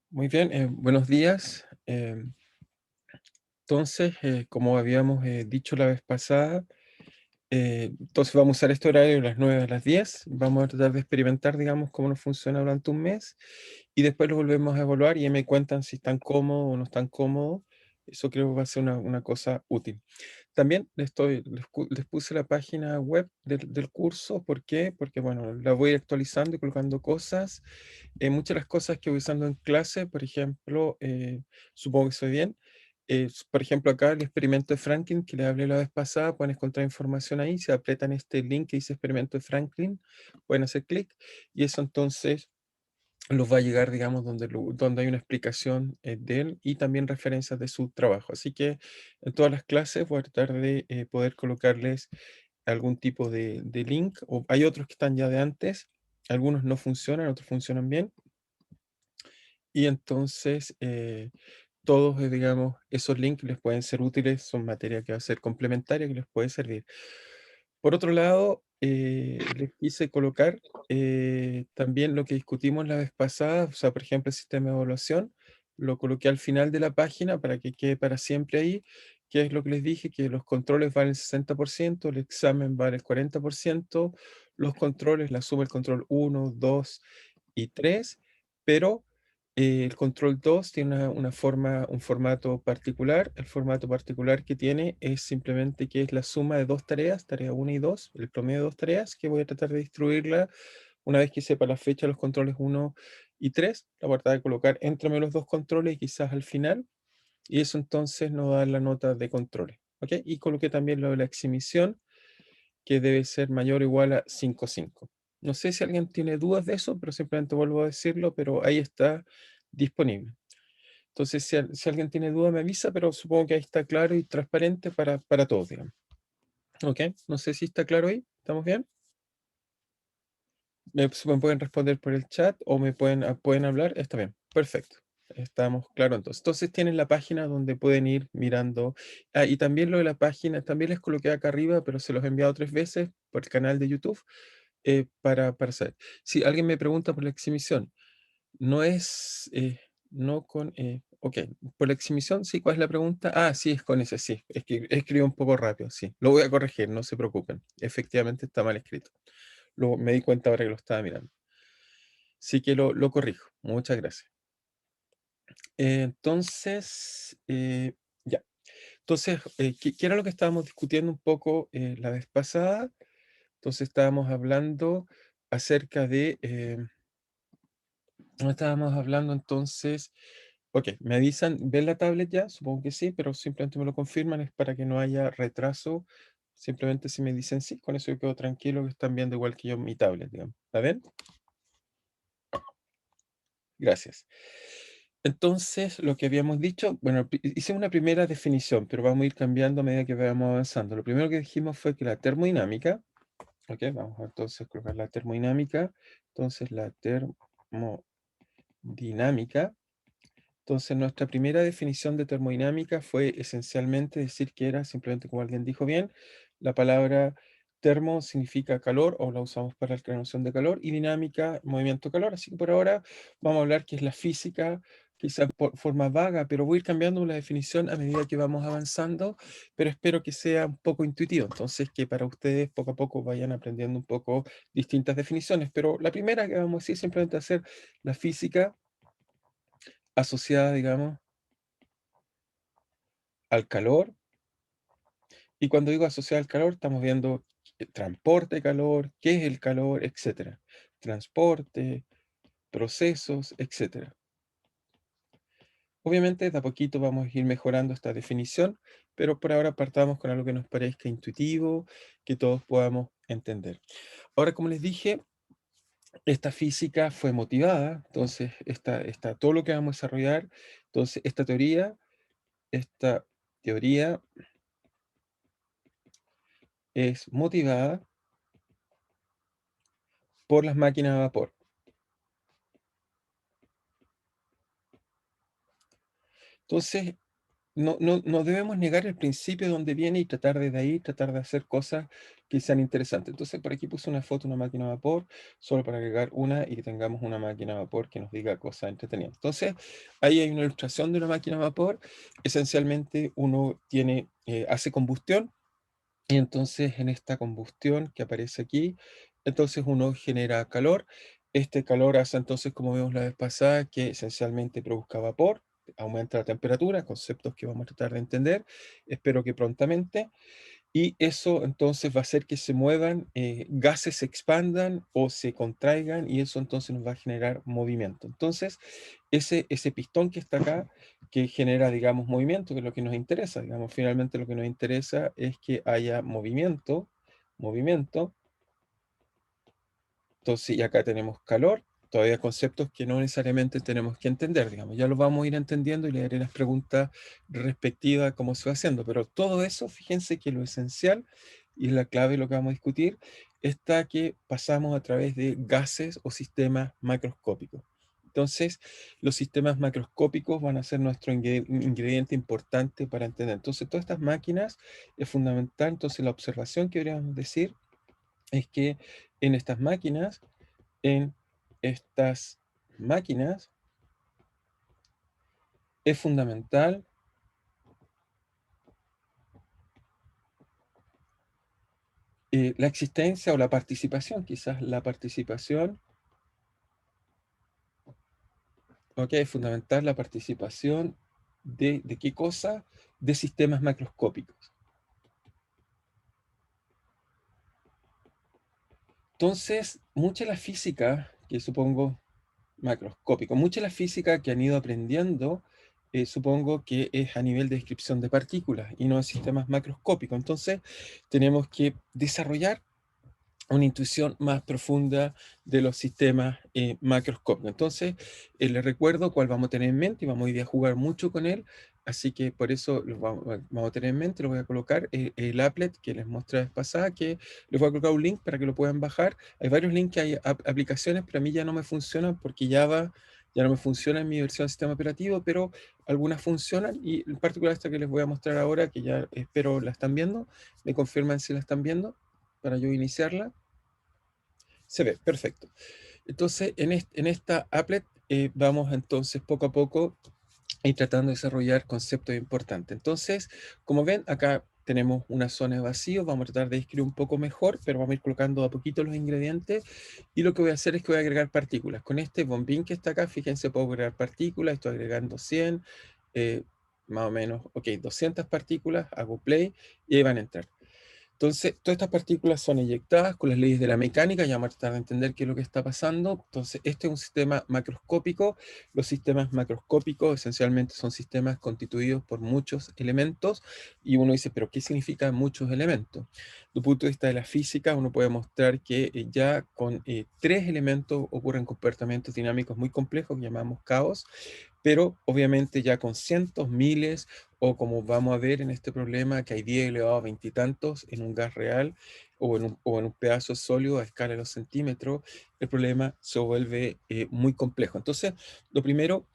Muy bien, buenos días. Entonces, como habíamos dicho la vez pasada, entonces vamos a usar este horario de las 9 a las 10. Vamos a tratar de experimentar, digamos, cómo nos funciona durante un mes y después lo volvemos a evaluar y ahí me cuentan si están cómodos o no están cómodos. Eso creo que va a ser una cosa útil. También les puse la página web del curso. ¿Por qué? Porque, bueno, la voy actualizando y colocando cosas. Muchas de las cosas que voy usando en clase, por ejemplo, supongo que estoy bien. Por ejemplo, acá el experimento de Franklin, que les hablé la vez pasada, pueden encontrar información ahí. Si apretan este link que dice experimento de Franklin, pueden hacer clic y eso entonces los va a llegar, digamos, donde hay una explicación de él y también referencias de su trabajo. Así que en todas las clases voy a tratar de poder colocarles algún tipo de link. O hay otros que están ya de antes, algunos no funcionan, otros funcionan bien. Y entonces, todos, digamos, esos links les pueden ser útiles, son materia que va a ser complementaria, que les puede servir. Por otro lado, les quise colocar también lo que discutimos la vez pasada, o sea, por ejemplo, el sistema de evaluación, lo coloqué al final de la página para que quede para siempre ahí, que es lo que les dije, que los controles valen el 60%, el examen vale el 40%, los controles, la suma del control uno, 2 y 3, pero el control 2 tiene un formato particular. El formato particular que tiene es simplemente que es la suma de dos tareas, tarea 1 y 2, el promedio de dos tareas, que voy a tratar de distribuirla una vez que sepa la fecha de los controles uno y 3. La voy a tratar de colocar entre los dos controles y quizás al final, y eso entonces nos da la nota de controles. ¿Ok? Y coloqué también lo de la exhibición, que debe ser mayor o igual a 5,5. No sé si alguien tiene dudas de eso, pero simplemente vuelvo a decirlo, pero ahí está disponible. Entonces, si alguien tiene duda, me avisa, pero supongo que ahí está claro y transparente para todos, digamos. ¿Ok? No sé si está claro ahí. ¿Estamos bien? Me pueden responder por el chat o pueden hablar. Está bien. Perfecto. Estamos claros entonces. Entonces tienen la página donde pueden ir mirando. Ah, y también lo de la página, también les coloqué acá arriba, pero se los he enviado 3 veces por el canal de YouTube para saber. Si alguien me pregunta por la exhibición, no es, no con, ok, por la exhibición, sí, ¿cuál es la pregunta? Ah, sí, es con ese, sí, es que escribo un poco rápido, sí, lo voy a corregir, no se preocupen, efectivamente está mal escrito, me di cuenta ahora que lo estaba mirando, sí que lo corrijo, muchas gracias. Entonces, ya, entonces, ¿qué era lo que estábamos discutiendo un poco la vez pasada? Entonces estábamos hablando acerca de, no estábamos hablando entonces, ok, me avisan, ¿ven la tablet ya? Supongo que sí, pero simplemente me lo confirman, es para que no haya retraso. Simplemente si me dicen sí, con eso yo quedo tranquilo que están viendo igual que yo mi tablet, digamos. ¿La ven? Gracias. Entonces, lo que habíamos dicho, bueno, hice una primera definición, pero vamos a ir cambiando a medida que vayamos avanzando. Lo primero que dijimos fue que la termodinámica, ok, vamos a entonces colocar la termodinámica. Entonces, la termodinámica. Entonces, nuestra primera definición de termodinámica fue esencialmente decir que era, simplemente como alguien dijo bien, la palabra termo significa calor o la usamos para la noción de calor y dinámica, movimiento calor. Así que por ahora vamos a hablar que es la física, quizás por forma vaga, pero voy a ir cambiando la definición a medida que vamos avanzando, pero espero que sea un poco intuitivo. Entonces, que para ustedes poco a poco vayan aprendiendo un poco distintas definiciones. Pero la primera que vamos a decir simplemente hacer la física asociada, digamos, al calor. Y cuando digo asociada al calor, estamos viendo transporte de calor, qué es el calor, etcétera. Transporte, procesos, etcétera. Obviamente, de a poquito vamos a ir mejorando esta definición, pero por ahora partamos con algo que nos parezca intuitivo, que todos podamos entender. Ahora, como les dije, esta física fue motivada, entonces todo lo que vamos a desarrollar, entonces esta teoría es motivada por las máquinas a vapor. Entonces, no debemos negar el principio de donde viene y tratar desde ahí, tratar de hacer cosas que sean interesantes. Entonces, por aquí puse una foto de una máquina de vapor, solo para agregar una y que tengamos una máquina de vapor que nos diga cosas entretenidas. Entonces, ahí hay una ilustración de una máquina de vapor. Esencialmente, uno tiene, hace combustión, y entonces en esta combustión que aparece aquí, entonces uno genera calor. Este calor hace entonces, como vimos la vez pasada, que esencialmente produzca vapor, aumenta la temperatura, conceptos que vamos a tratar de entender, espero que prontamente. Y eso entonces va a hacer que se muevan, gases se expandan o se contraigan y eso entonces nos va a generar movimiento. Entonces, ese pistón que está acá, que genera, digamos, movimiento, que es lo que nos interesa, digamos, finalmente lo que nos interesa es que haya movimiento, movimiento, entonces, y acá tenemos calor, todavía conceptos que no necesariamente tenemos que entender, digamos, ya los vamos a ir entendiendo y le haré las preguntas respectivas a cómo se va haciendo, pero todo eso, fíjense que lo esencial y la clave de lo que vamos a discutir está que pasamos a través de gases o sistemas macroscópicos. Entonces, los sistemas macroscópicos van a ser nuestro ingrediente importante para entender. Entonces, todas estas máquinas es fundamental. Entonces, la observación que deberíamos decir es que en estas máquinas, en estas máquinas es fundamental la existencia o la participación, quizás la participación, ok, es fundamental la participación ¿de qué cosa? De sistemas macroscópicos. Entonces, mucha de la física, que supongo macroscópico, mucha de la física que han ido aprendiendo, supongo que es a nivel de descripción de partículas y no de sistemas macroscópicos. Entonces, tenemos que desarrollar una intuición más profunda de los sistemas macroscópicos. Entonces, les recuerdo cuál vamos a tener en mente y vamos a ir a jugar mucho con él, así que por eso lo vamos a tener en mente, lo voy a colocar el applet que les mostré la vez pasada, que les voy a colocar un link para que lo puedan bajar. Hay varios links, que hay aplicaciones, pero a mí ya no me funcionan porque Java ya no me funciona en mi versión de sistema operativo, pero algunas funcionan y en particular esta que les voy a mostrar ahora, que ya espero la están viendo, me confirman si la están viendo para yo iniciarla. Se ve, perfecto. Entonces, en esta applet vamos entonces poco a poco y tratando de desarrollar conceptos importantes. Entonces, como ven, acá tenemos una zona de vacío, vamos a tratar de escribir un poco mejor, pero vamos a ir colocando a poquito los ingredientes y lo que voy a hacer es que voy a agregar partículas. Con este bombín que está acá, fíjense, puedo agregar partículas, estoy agregando 100, eh, más o menos, ok, 200 partículas, hago play y ahí van a entrar. Entonces, todas estas partículas son eyectadas con las leyes de la mecánica, ya vamos a tratar de entender qué es lo que está pasando. Entonces, este es un sistema macroscópico. Los sistemas macroscópicos esencialmente son sistemas constituidos por muchos elementos y uno dice, pero ¿qué significa muchos elementos? Desde el punto de vista de la física, uno puede mostrar que ya con tres elementos ocurren comportamientos dinámicos muy complejos que llamamos caos, pero obviamente ya con cientos, miles, o como vamos a ver en este problema, que hay 10 elevado a 20 y tantos en un gas real o en un pedazo sólido a escala de los centímetros, el problema se vuelve muy complejo. Entonces, lo primero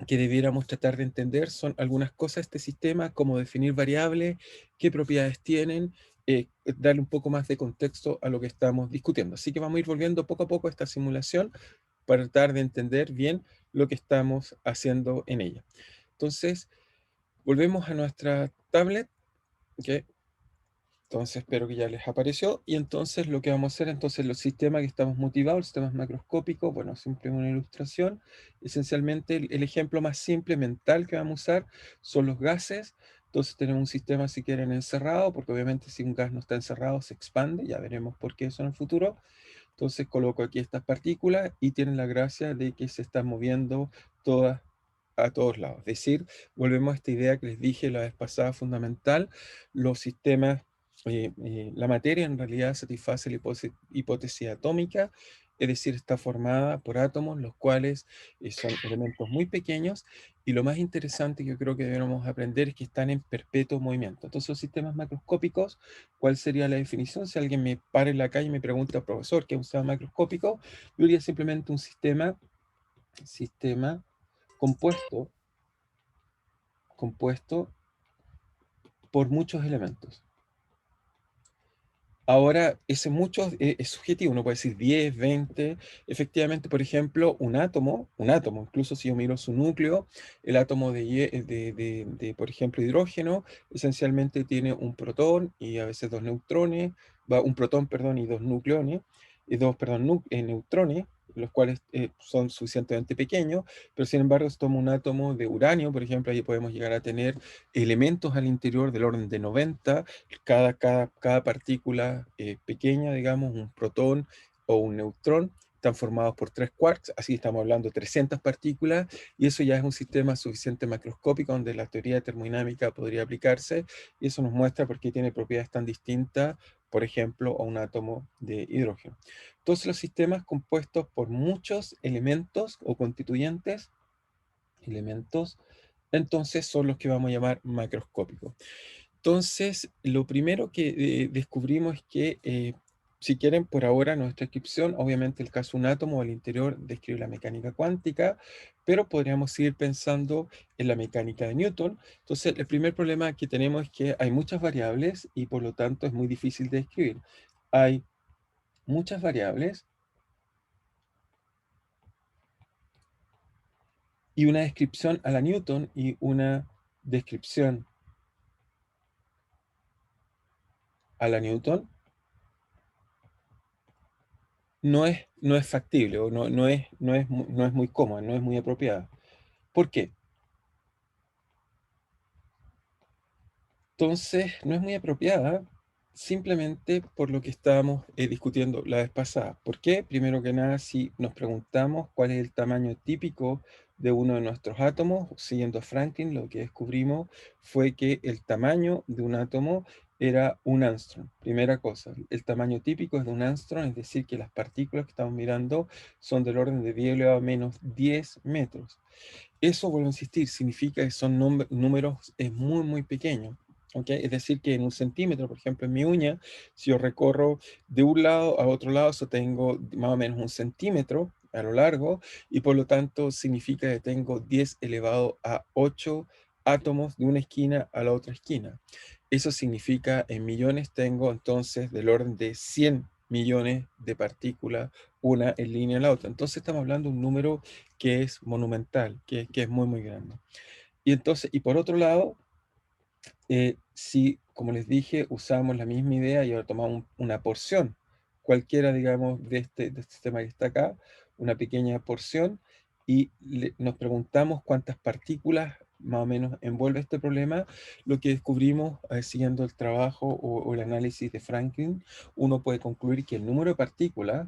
que debiéramos tratar de entender son algunas cosas de este sistema, como definir variables, qué propiedades tienen, darle un poco más de contexto a lo que estamos discutiendo. Así que vamos a ir volviendo poco a poco a esta simulación para tratar de entender bien lo que estamos haciendo en ella. Entonces, volvemos a nuestra tablet, ¿ok? Entonces, espero que ya les apareció. Y entonces, lo que vamos a hacer, entonces, los sistemas que estamos motivados, los sistemas macroscópicos, bueno, siempre una ilustración. Esencialmente, el ejemplo más simple mental que vamos a usar son los gases. Entonces, tenemos un sistema, si quieren, encerrado, porque obviamente si un gas no está encerrado, se expande. Ya veremos por qué eso en el futuro. Entonces coloco aquí estas partículas y tienen la gracia de que se están moviendo todas a todos lados. Es decir, volvemos a esta idea que les dije la vez pasada, fundamental, los sistemas, la materia en realidad satisface la hipótesis atómica, es decir, está formada por átomos, los cuales son elementos muy pequeños, y lo más interesante que yo creo que debemos aprender es que están en perpetuo movimiento. Entonces, los sistemas macroscópicos, ¿cuál sería la definición? Si alguien me para en la calle y me pregunta, profesor, ¿qué es un sistema macroscópico? Yo diría simplemente un sistema compuesto compuesto por muchos elementos. Ahora, ese mucho es subjetivo, uno puede decir 10, 20. Efectivamente, por ejemplo, un átomo, incluso si yo miro su núcleo, el átomo por ejemplo, hidrógeno, esencialmente tiene un protón y a veces dos neutrones, un protón, perdón, y dos nucleones, neutrones, los cuales son suficientemente pequeños, pero sin embargo, si tomo un átomo de uranio, por ejemplo, ahí podemos llegar a tener elementos al interior del orden de 90. Cada partícula pequeña, digamos, un protón o un neutrón, están formados por 3 quarks, así estamos hablando de 300 partículas, y eso ya es un sistema suficiente macroscópico donde la teoría de termodinámica podría aplicarse, y eso nos muestra por qué tiene propiedades tan distintas, por ejemplo, a un átomo de hidrógeno. Entonces, los sistemas compuestos por muchos elementos o constituyentes, elementos, entonces son los que vamos a llamar macroscópicos. Entonces, lo primero que descubrimos es que, si quieren, por ahora nuestra descripción, obviamente el caso de un átomo al interior describe la mecánica cuántica, pero podríamos seguir pensando en la mecánica de Newton. Entonces, el primer problema que tenemos es que hay muchas variables y por lo tanto es muy difícil de describir. Hay muchas variables y una descripción a la Newton y una descripción a la Newton no es factible o no es muy cómoda, no es muy apropiada. ¿Por qué? Entonces, no es muy apropiada simplemente por lo que estábamos discutiendo la vez pasada. ¿Por qué? Primero que nada, si nos preguntamos cuál es el tamaño típico de uno de nuestros átomos, siguiendo a Franklin, lo que descubrimos fue que el tamaño de un átomo era un ángstrom. Primera cosa, el tamaño típico es de un ángstrom, es decir, que las partículas que estamos mirando son del orden de 10 elevado a menos 10 metros. Eso, vuelvo a insistir, significa que son números muy, muy pequeños. ¿Ok? Es decir, que en un centímetro, por ejemplo, en mi uña, si yo recorro de un lado a otro lado, eso tengo más o menos un centímetro a lo largo, y por lo tanto significa que tengo 10 elevado a 8 átomos de una esquina a la otra esquina. Eso significa en millones tengo entonces del orden de 100 millones de partículas, una en línea a la otra. Entonces estamos hablando de un número que es monumental, que es muy, muy grande. Y entonces, y por otro lado, si, como les dije, usamos la misma idea y ahora tomamos una porción, cualquiera, digamos, de este sistema que está acá, una pequeña porción, y nos preguntamos cuántas partículas más o menos envuelve este problema, lo que descubrimos, siguiendo el trabajo o el análisis de Franklin, uno puede concluir que el número de partículas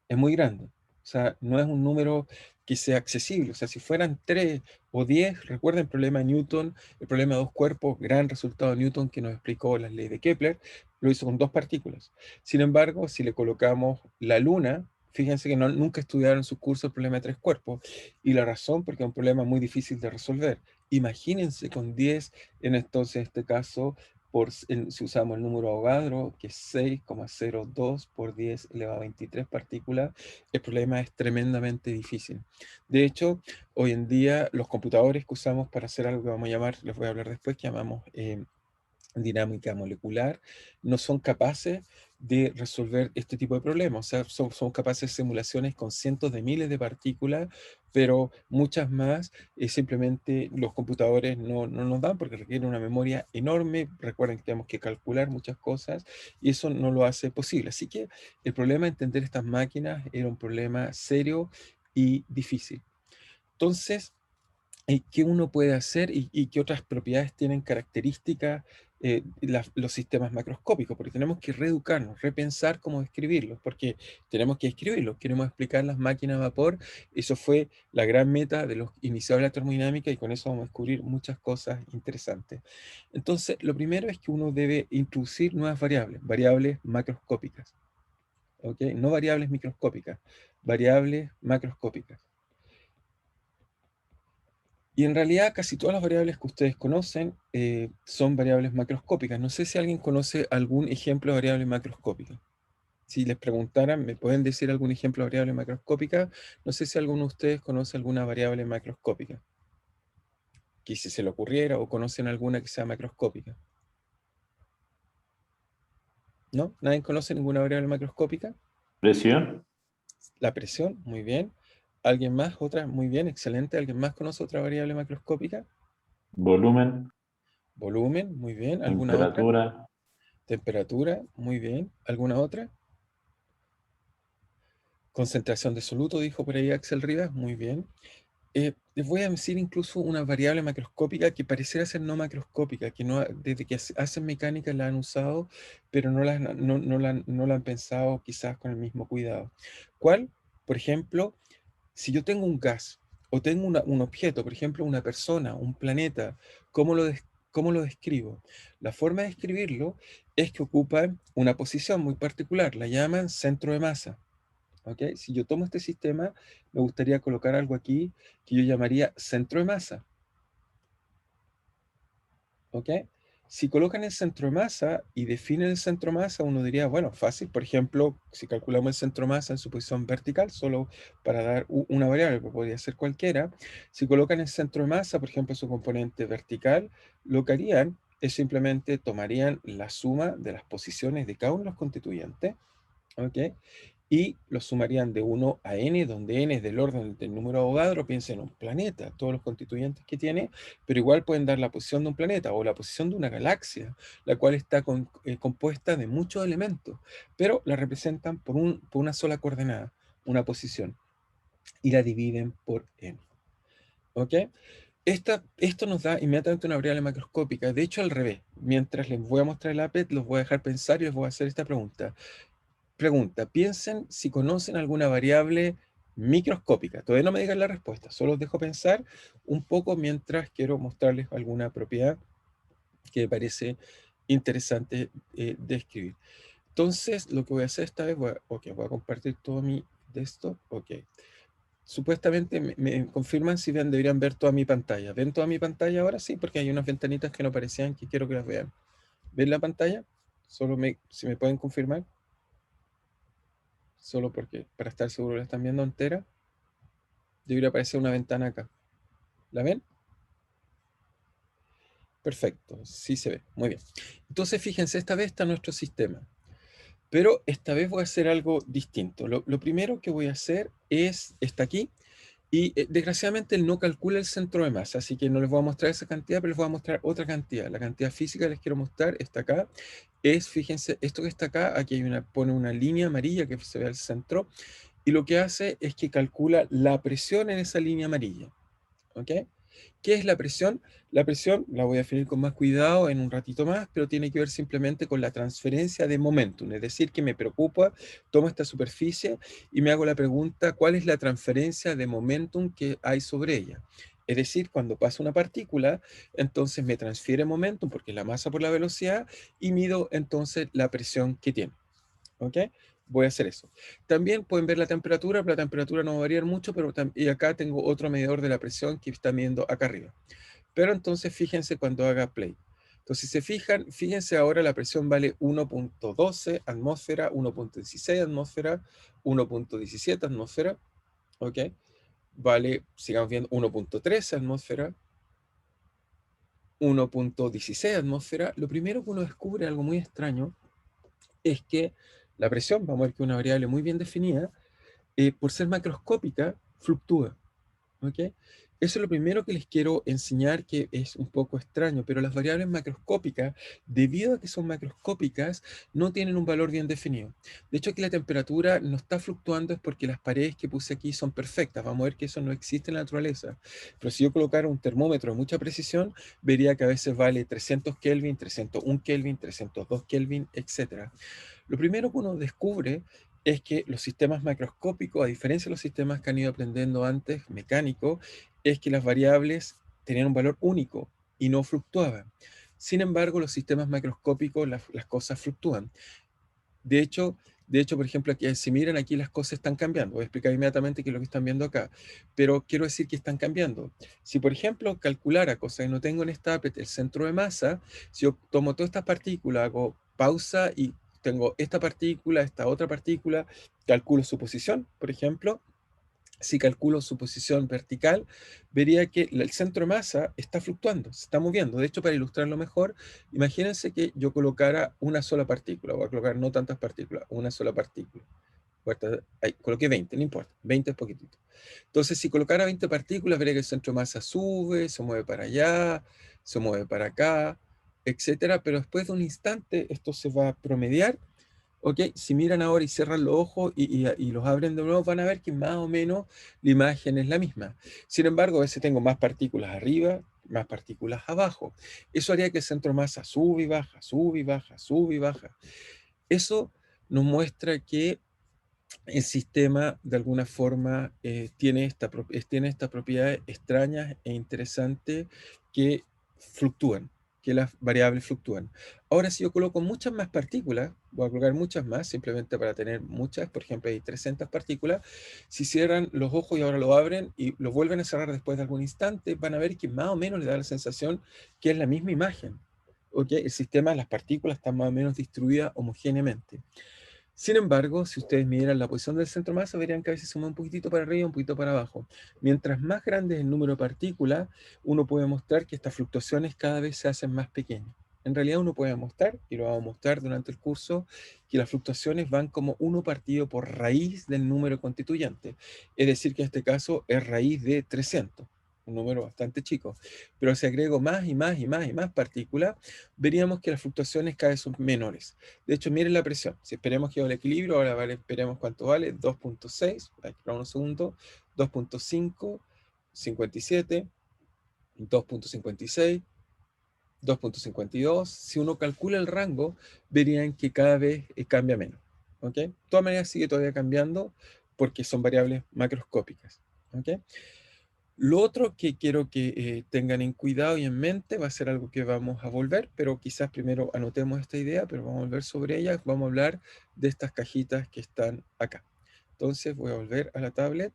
es muy grande. O sea, no es un número que sea accesible. O sea, si fueran 3 o 10, recuerden el problema de Newton, el problema de dos cuerpos, gran resultado de Newton que nos explicó la ley de Kepler, lo hizo con dos partículas. Sin embargo, si le colocamos la luna, fíjense que nunca estudiaron en su curso el problema de tres cuerpos. Y la razón, porque es un problema muy difícil de resolver. Imagínense con 10, entonces en este caso si usamos el número Avogadro, que es 6,02 por 10 elevado a 23 partículas, el problema es tremendamente difícil. De hecho, hoy en día los computadores que usamos para hacer algo que vamos a llamar, les voy a hablar después, que llamamos dinámica molecular, no son capaces de resolver este tipo de problemas. O sea, somos capaces de simulaciones con cientos de miles de partículas, pero muchas más simplemente los computadores no nos dan porque requieren una memoria enorme. Recuerden que tenemos que calcular muchas cosas y eso no lo hace posible. Así que el problema de entender estas máquinas era un problema serio y difícil. Entonces, qué uno puede hacer y qué otras propiedades tienen características los sistemas macroscópicos, porque tenemos que reeducarnos, repensar cómo escribirlos, porque tenemos que escribirlos, queremos explicar las máquinas a vapor. Eso fue la gran meta de los iniciadores de la termodinámica y con eso vamos a descubrir muchas cosas interesantes. Entonces, lo primero es que uno debe introducir nuevas variables macroscópicas, ¿ok? No variables microscópicas, variables macroscópicas. Y en realidad casi todas las variables que ustedes conocen son variables macroscópicas. No sé si alguien conoce algún ejemplo de variable macroscópica. Si les preguntaran, ¿me pueden decir algún ejemplo de variable macroscópica? No sé si alguno de ustedes conoce alguna variable macroscópica. que si se le ocurriera, o conocen alguna que sea macroscópica. ¿No? ¿Nadie conoce ninguna variable macroscópica? Presión, La presión, muy bien. ¿Alguien más? Otra, muy bien, excelente. ¿Alguien más conoce otra variable macroscópica? volumen, Volumen, muy bien. ¿Alguna otra? temperatura, Temperatura, muy bien. ¿Alguna otra? Concentración de soluto, dijo por ahí Axel Rivas, muy bien. Les voy a decir incluso una variable macroscópica que pareciera ser no macroscópica, que no, desde que hacen mecánica la han usado, pero no la han pensado quizás con el mismo cuidado. ¿Cuál? Por ejemplo, si yo tengo un gas o tengo un objeto, por ejemplo, una persona, un planeta, ¿cómo lo describo? La forma de describirlo es que ocupa una posición muy particular, la llaman centro de masa. ¿Ok? Si yo tomo este sistema, me gustaría colocar algo aquí que yo llamaría centro de masa. ¿Ok? Si colocan el centro de masa y definen el centro de masa, uno diría, bueno, fácil. Por ejemplo, si calculamos el centro de masa en su posición vertical, solo para dar una variable, que podría ser cualquiera, si colocan el centro de masa, por ejemplo, su componente vertical, lo que harían es simplemente tomarían la suma de las posiciones de cada uno de los constituyentes, ¿ok? Y los sumarían de 1 a n, donde n es del orden del número de Avogadro. Piensen en un planeta, todos los constituyentes que tiene, pero igual pueden dar la posición de un planeta o la posición de una galaxia, la cual está compuesta de muchos elementos, pero la representan por una sola coordenada, una posición, y la dividen por n. ¿Ok? Esto nos da inmediatamente una variable macroscópica. De hecho, al revés. Mientras les voy a mostrar el APET, los voy a dejar pensar y les voy a hacer esta pregunta. Piensen si conocen alguna variable microscópica. Todavía no me digan la respuesta, solo os dejo pensar un poco mientras quiero mostrarles alguna propiedad que me parece interesante describir. Entonces, lo que voy a hacer esta vez, voy a compartir todo mi desktop. Ok. Supuestamente me confirman si deberían ver toda mi pantalla. ¿Ven toda mi pantalla ahora? Sí, porque hay unas ventanitas que no aparecían que quiero que las vean. ¿Ven la pantalla? Si me pueden confirmar. Solo porque para estar seguro la están viendo entera, debería aparecer una ventana acá. ¿La ven? Perfecto, sí se ve, muy bien. Entonces fíjense, esta vez está nuestro sistema, pero esta vez voy a hacer algo distinto. Lo primero que voy a hacer está aquí, y desgraciadamente él no calcula el centro de masa, así que no les voy a mostrar esa cantidad, pero les voy a mostrar otra cantidad. La cantidad física que les quiero mostrar está acá. Fíjense, esto que está acá, aquí pone una línea amarilla que se ve al centro, y lo que hace es que calcula la presión en esa línea amarilla. ¿Ok? ¿Qué es la presión? La presión la voy a definir con más cuidado en un ratito más, pero tiene que ver simplemente con la transferencia de momentum, es decir, que me preocupa, tomo esta superficie y me hago la pregunta, ¿cuál es la transferencia de momentum que hay sobre ella? Es decir, cuando pasa una partícula, entonces me transfiere momentum, porque es la masa por la velocidad, y mido entonces la presión que tiene. ¿Ok? Voy a hacer eso. También pueden ver la temperatura, pero la temperatura no va a variar mucho, y acá tengo otro medidor de la presión que está midiendo acá arriba. Pero entonces fíjense cuando haga play. Entonces, si se fijan, fíjense ahora la presión vale 1.12 atmósfera, 1.16 atmósfera, 1.17 atmósfera, ¿ok? Vale, sigamos viendo, 1.13 atmósfera, 1.16 atmósfera. Lo primero que uno descubre, algo muy extraño, es que la presión, vamos a ver que es una variable muy bien definida, por ser macroscópica, fluctúa. ¿Ok? Eso es lo primero que les quiero enseñar, que es un poco extraño, pero las variables macroscópicas, debido a que son macroscópicas, no tienen un valor bien definido. De hecho, aquí la temperatura no está fluctuando es porque las paredes que puse aquí son perfectas. Vamos a ver que eso no existe en la naturaleza. Pero si yo colocara un termómetro de mucha precisión, vería que a veces vale 300 Kelvin, 301 Kelvin, 302 Kelvin, etc. Lo primero que uno descubre es que los sistemas macroscópicos, a diferencia de los sistemas que han ido aprendiendo antes, mecánicos, es que las variables tenían un valor único y no fluctuaban. Sin embargo, los sistemas macroscópicos, las cosas fluctúan. De hecho, por ejemplo, aquí, si miran aquí las cosas están cambiando. Voy a explicar inmediatamente qué es lo que están viendo acá. Pero quiero decir que están cambiando. Si, por ejemplo, calculara, cosa que no tengo en esta app, el centro de masa, si yo tomo todas estas partículas, hago pausa y tengo esta partícula, esta otra partícula, calculo su posición, por ejemplo, si calculo su posición vertical, vería que el centro de masa está fluctuando, se está moviendo. De hecho, para ilustrarlo mejor, imagínense que yo colocara una sola partícula, voy a colocar no tantas partículas, una sola partícula. Ahí, coloqué 20, no importa, 20 es poquitito. Entonces, si colocara 20 partículas, vería que el centro de masa sube, se mueve para allá, se mueve para acá, etcétera, pero después de un instante esto se va a promediar. Ok, si miran ahora y cierran los ojos y los abren de nuevo, van a ver que más o menos la imagen es la misma. Sin embargo, a veces tengo más partículas arriba, más partículas abajo. Eso haría que el centro de masa sube y baja, sube y baja, sube y baja. Eso nos muestra que el sistema de alguna forma tiene esta propiedad extraña e interesante que fluctúan, que las variables fluctúan. Ahora, si yo coloco muchas más partículas, voy a colocar muchas más, simplemente para tener muchas, por ejemplo, hay 300 partículas, si cierran los ojos y ahora lo abren y lo vuelven a cerrar después de algún instante, van a ver que más o menos le da la sensación que es la misma imagen. ¿Ok? El sistema, las partículas están más o menos distribuidas homogéneamente. Sin embargo, si ustedes midieran la posición del centro de masa, verían que a veces se mueve un poquitito para arriba, un poquito para abajo. Mientras más grande es el número de partículas, uno puede mostrar que estas fluctuaciones cada vez se hacen más pequeñas. En realidad uno puede mostrar, y lo vamos a mostrar durante el curso, que las fluctuaciones van como uno partido por raíz del número constituyente. Es decir, que en este caso es raíz de 300, un número bastante chico. Pero si agrego más y más y más y más partículas, veríamos que las fluctuaciones cada vez son menores. De hecho, miren la presión. Si esperemos que vaya el equilibrio, ahora vale, esperemos cuánto vale. 2.6, espera un segundo. 2.5, 57, 2.56, 2.52. Si uno calcula el rango, verían que cada vez cambia menos. ¿Ok? De todas maneras, sigue todavía cambiando porque son variables macroscópicas. ¿Ok? Lo otro que quiero que tengan en cuidado y en mente va a ser algo que vamos a volver, pero quizás primero anotemos esta idea, pero vamos a volver sobre ella. Vamos a hablar de estas cajitas que están acá. Entonces voy a volver a la tablet.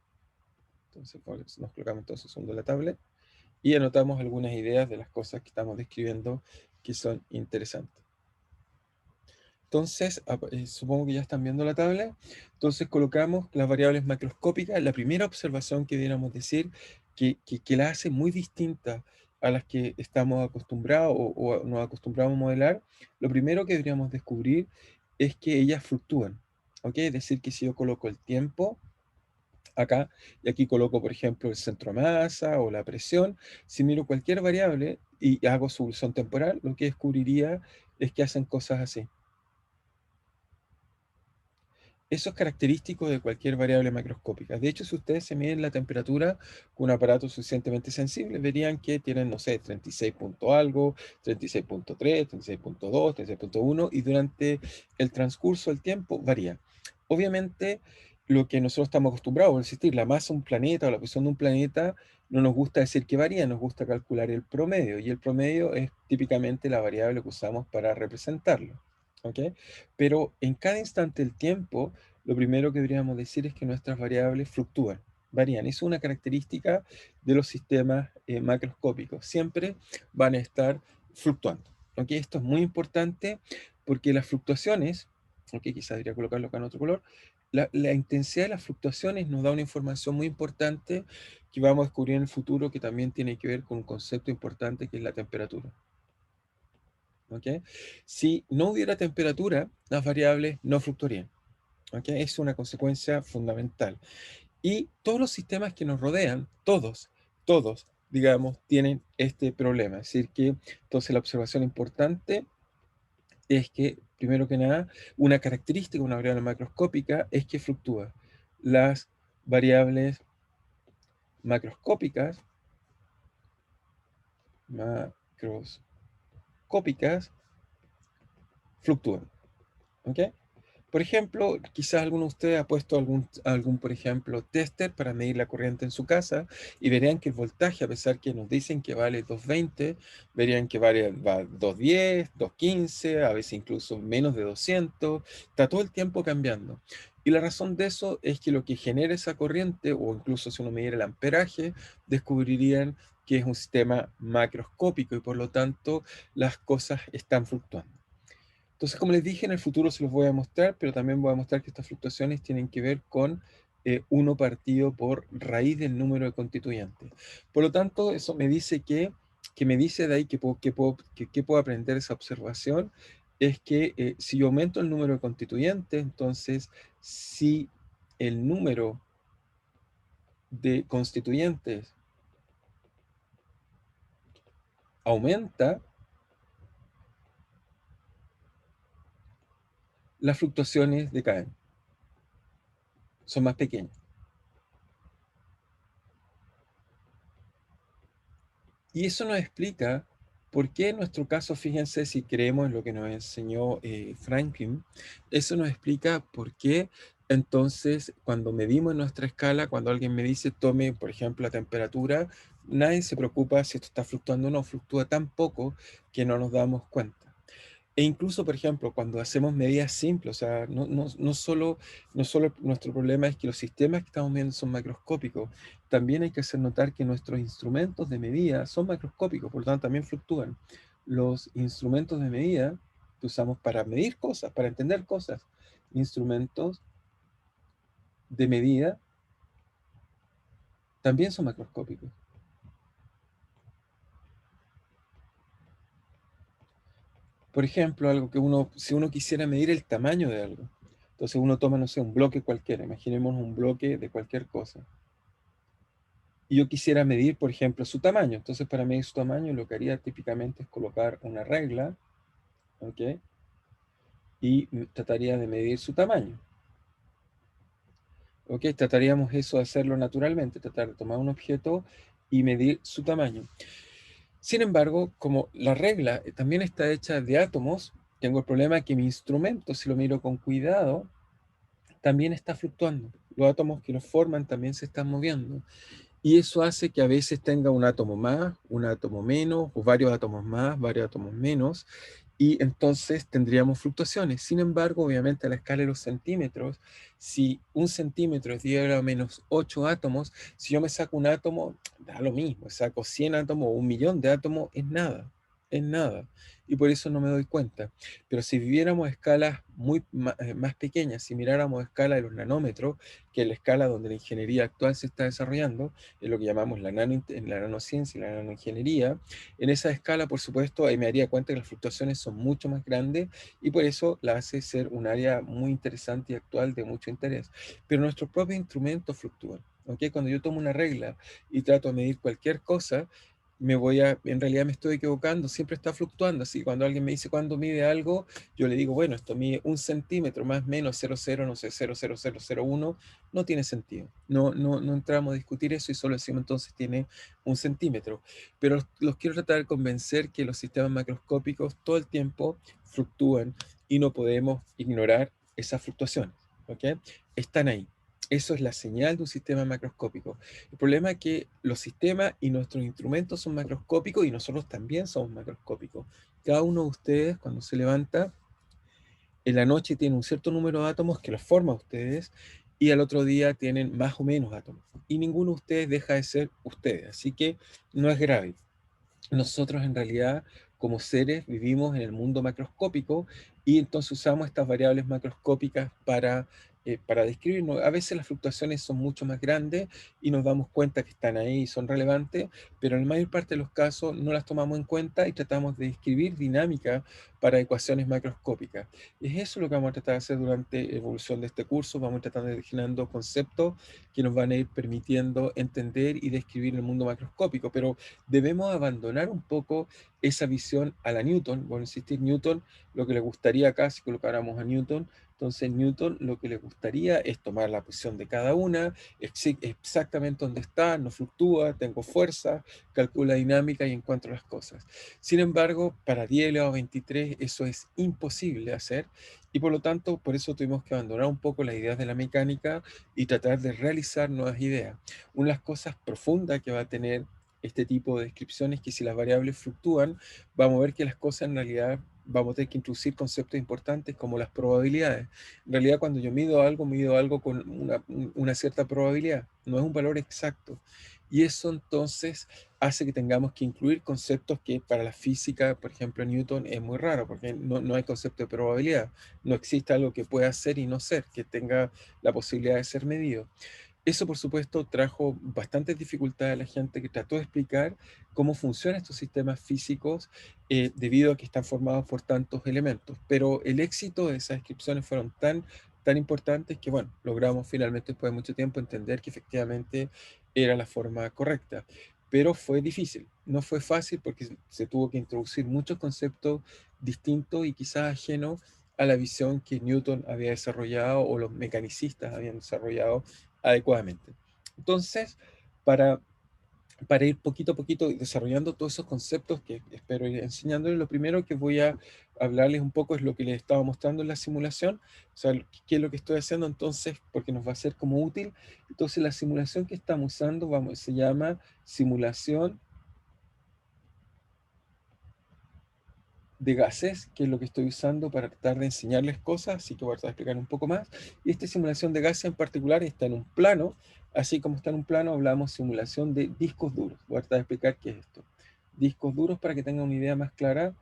Entonces nos colocamos entonces segundo la tablet y anotamos algunas ideas de las cosas que estamos describiendo que son interesantes. Entonces, supongo que ya están viendo la tabla. Entonces colocamos las variables macroscópicas. La primera observación que deberíamos decir que la hace muy distinta a las que estamos acostumbrados o nos acostumbramos a modelar, lo primero que deberíamos descubrir es que ellas fluctúan. ¿Ok? Es decir, que si yo coloco el tiempo acá y aquí coloco, por ejemplo, el centro de masa o la presión, si miro cualquier variable y hago su evolución temporal, lo que descubriría es que hacen cosas así. Eso es característico de cualquier variable macroscópica. De hecho, si ustedes se miden la temperatura con un aparato suficientemente sensible, verían que tienen, no sé, 36 punto algo, 36.3, 36.2, 36.1, y durante el transcurso del tiempo varía. Obviamente, lo que nosotros estamos acostumbrados a existir, la masa de un planeta o la posición de un planeta, no nos gusta decir que varía, nos gusta calcular el promedio, y el promedio es típicamente la variable que usamos para representarlo. ¿Ok? Pero en cada instante del tiempo, lo primero que deberíamos decir es que nuestras variables fluctúan, varían. Es una característica de los sistemas macroscópicos. Siempre van a estar fluctuando. ¿Ok? Esto es muy importante porque las fluctuaciones, ok, quizás debería colocarlo acá en otro color, la intensidad de las fluctuaciones nos da una información muy importante que vamos a descubrir en el futuro que también tiene que ver con un concepto importante que es la temperatura. ¿Ok? Si no hubiera temperatura, las variables no fluctuarían. ¿Ok? Es una consecuencia fundamental. Y todos los sistemas que nos rodean, todos, digamos, tienen este problema. Es decir, que entonces la observación importante es que, primero que nada, una característica de una variable macroscópica es que fluctúa. Las variables macroscópicas, macroscópicas fluctúan. ¿Ok? Por ejemplo, quizás alguno de ustedes ha puesto algún, por ejemplo, tester para medir la corriente en su casa y verían que el voltaje, a pesar que nos dicen que vale 220, verían que va 210, 215, a veces incluso menos de 200, está todo el tiempo cambiando. Y la razón de eso es que lo que genera esa corriente, o incluso si uno midiera el amperaje, descubrirían que es un sistema macroscópico y por lo tanto las cosas están fluctuando. Entonces, como les dije, en el futuro se los voy a mostrar, pero también voy a mostrar que estas fluctuaciones tienen que ver con 1 partido por raíz del número de constituyentes. Por lo tanto, eso me dice que me dice de ahí que puedo aprender esa observación, es que si yo aumento el número de constituyentes, entonces si el número de constituyentes aumenta, las fluctuaciones decaen, son más pequeñas. Y eso nos explica por qué en nuestro caso, fíjense, si creemos en lo que nos enseñó Franklin, eso nos explica por qué entonces cuando medimos nuestra escala, cuando alguien me dice tome, por ejemplo, la temperatura, nadie se preocupa si esto está fluctuando o no, fluctúa tan poco que no nos damos cuenta. E incluso, por ejemplo, cuando hacemos medidas simples, o sea, no solo nuestro problema es que los sistemas que estamos viendo son macroscópicos, también hay que hacer notar que nuestros instrumentos de medida son macroscópicos, por lo tanto también fluctúan. Los instrumentos de medida que usamos para medir cosas, para entender cosas, instrumentos de medida también son macroscópicos. Por ejemplo, algo que si uno quisiera medir el tamaño de algo, entonces uno toma, no sé, un bloque cualquiera, imaginemos un bloque de cualquier cosa. Y yo quisiera medir, por ejemplo, su tamaño. Entonces, para medir su tamaño, lo que haría típicamente es colocar una regla, ¿ok? Y trataría de medir su tamaño. ¿Ok? Trataríamos eso de hacerlo naturalmente, tratar de tomar un objeto y medir su tamaño. Sin embargo, como la regla también está hecha de átomos, tengo el problema que mi instrumento, si lo miro con cuidado, también está fluctuando. Los átomos que lo forman también se están moviendo. Y eso hace que a veces tenga un átomo más, un átomo menos, o varios átomos más, varios átomos menos, y entonces tendríamos fluctuaciones. Sin embargo, obviamente a la escala de los centímetros, si un centímetro es 10 a la menos 8 átomos, si yo me saco un átomo, da lo mismo, saco 100 átomos o 1 millón de átomos, es nada, es nada. Y por eso no me doy cuenta. Pero si viviéramos a escalas más pequeñas, si miráramos a escala de los nanómetros, que es la escala donde la ingeniería actual se está desarrollando, es lo que llamamos la nanociencia y la nanoingeniería. En esa escala, por supuesto, ahí me daría cuenta que las fluctuaciones son mucho más grandes y por eso la hace ser un área muy interesante y actual de mucho interés. Pero nuestros propios instrumentos fluctúan. ¿Okay? Cuando yo tomo una regla y trato de medir cualquier cosa, en realidad me estoy equivocando, siempre está fluctuando. Así cuando alguien me dice cuándo mide algo, yo le digo, bueno, esto mide 1 centímetro más o menos 00, no sé, 0,0001, no tiene sentido. No entramos a discutir eso y solo decimos entonces tiene 1 centímetro. Pero los quiero tratar de convencer que los sistemas macroscópicos todo el tiempo fluctúan y no podemos ignorar esas fluctuaciones. ¿Ok? Están ahí. Eso es la señal de un sistema macroscópico. El problema es que los sistemas y nuestros instrumentos son macroscópicos y nosotros también somos macroscópicos. Cada uno de ustedes, cuando se levanta, en la noche tiene un cierto número de átomos que los forma a ustedes y al otro día tienen más o menos átomos. Y ninguno de ustedes deja de ser ustedes. Así que no es grave. Nosotros en realidad como seres vivimos en el mundo macroscópico y entonces usamos estas variables macroscópicas para describirnos. A veces las fluctuaciones son mucho más grandes y nos damos cuenta que están ahí y son relevantes, pero en la mayor parte de los casos no las tomamos en cuenta y tratamos de describir dinámica para ecuaciones macroscópicas. Es eso lo que vamos a tratar de hacer durante la evolución de este curso. Vamos a tratar de ir generando conceptos que nos van a ir permitiendo entender y describir el mundo macroscópico, pero debemos abandonar un poco esa visión a la Newton. Bueno, insistir, Newton, lo que le gustaría acá, si colocáramos a Newton, entonces Newton lo que le gustaría es tomar la posición de cada una, exactamente donde está, no fluctúa, tengo fuerza, calcula dinámica y encuentro las cosas. Sin embargo, para 10 elevado a 23 eso es imposible hacer y por lo tanto, por eso tuvimos que abandonar un poco las ideas de la mecánica y tratar de realizar nuevas ideas. Una de las cosas profundas que va a tener este tipo de descripciones que si las variables fluctúan, vamos a ver que las cosas en realidad vamos a tener que introducir conceptos importantes como las probabilidades. En realidad, cuando yo mido algo con una cierta probabilidad, no es un valor exacto. Y eso entonces hace que tengamos que incluir conceptos que para la física, por ejemplo, Newton es muy raro, porque no hay concepto de probabilidad. No existe algo que pueda ser y no ser, que tenga la posibilidad de ser medido. Eso, por supuesto, trajo bastantes dificultades a la gente que trató de explicar cómo funcionan estos sistemas físicos debido a que están formados por tantos elementos. Pero el éxito de esas descripciones fueron tan importantes que, bueno, logramos finalmente, después de mucho tiempo, entender que efectivamente era la forma correcta. Pero fue difícil, no fue fácil porque se tuvo que introducir muchos conceptos distintos y quizás ajenos a la visión que Newton había desarrollado o los mecanicistas habían desarrollado adecuadamente. Entonces, para, para ir poquito a poquito desarrollando todos esos conceptos que espero ir enseñándoles, lo primero que voy a hablarles un poco es lo que les estaba mostrando en la simulación, o sea, qué es lo que estoy haciendo entonces, porque nos va a ser como útil. Entonces, la simulación que estamos usando se llama simulación de gases, que es lo que estoy usando para tratar de enseñarles cosas, así que voy a tratar de explicar un poco más. Y esta simulación de gases en particular está en un plano, así como está en un plano, hablamos simulación de discos duros. Voy a tratar de explicar qué es esto. Discos duros para que tengan una idea más clara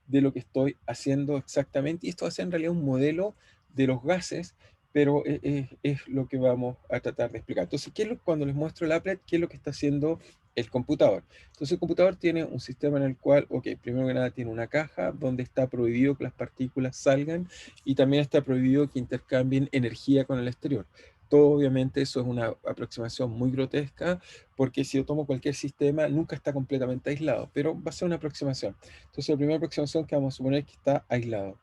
de lo que estoy haciendo exactamente. Y esto va a ser en realidad un modelo de los gases, pero es lo que vamos a tratar de explicar. Entonces, cuando les muestro el applet, qué es lo que está haciendo el computador? Entonces, el computador tiene un sistema en el cual, ok, primero que nada tiene una caja donde está prohibido que las partículas salgan y también está prohibido que intercambien energía con el exterior. Todo obviamente eso es una aproximación muy grotesca, porque si yo tomo cualquier sistema nunca está completamente aislado, pero va a ser una aproximación. Entonces, la primera aproximación que vamos a suponer es que está aislado.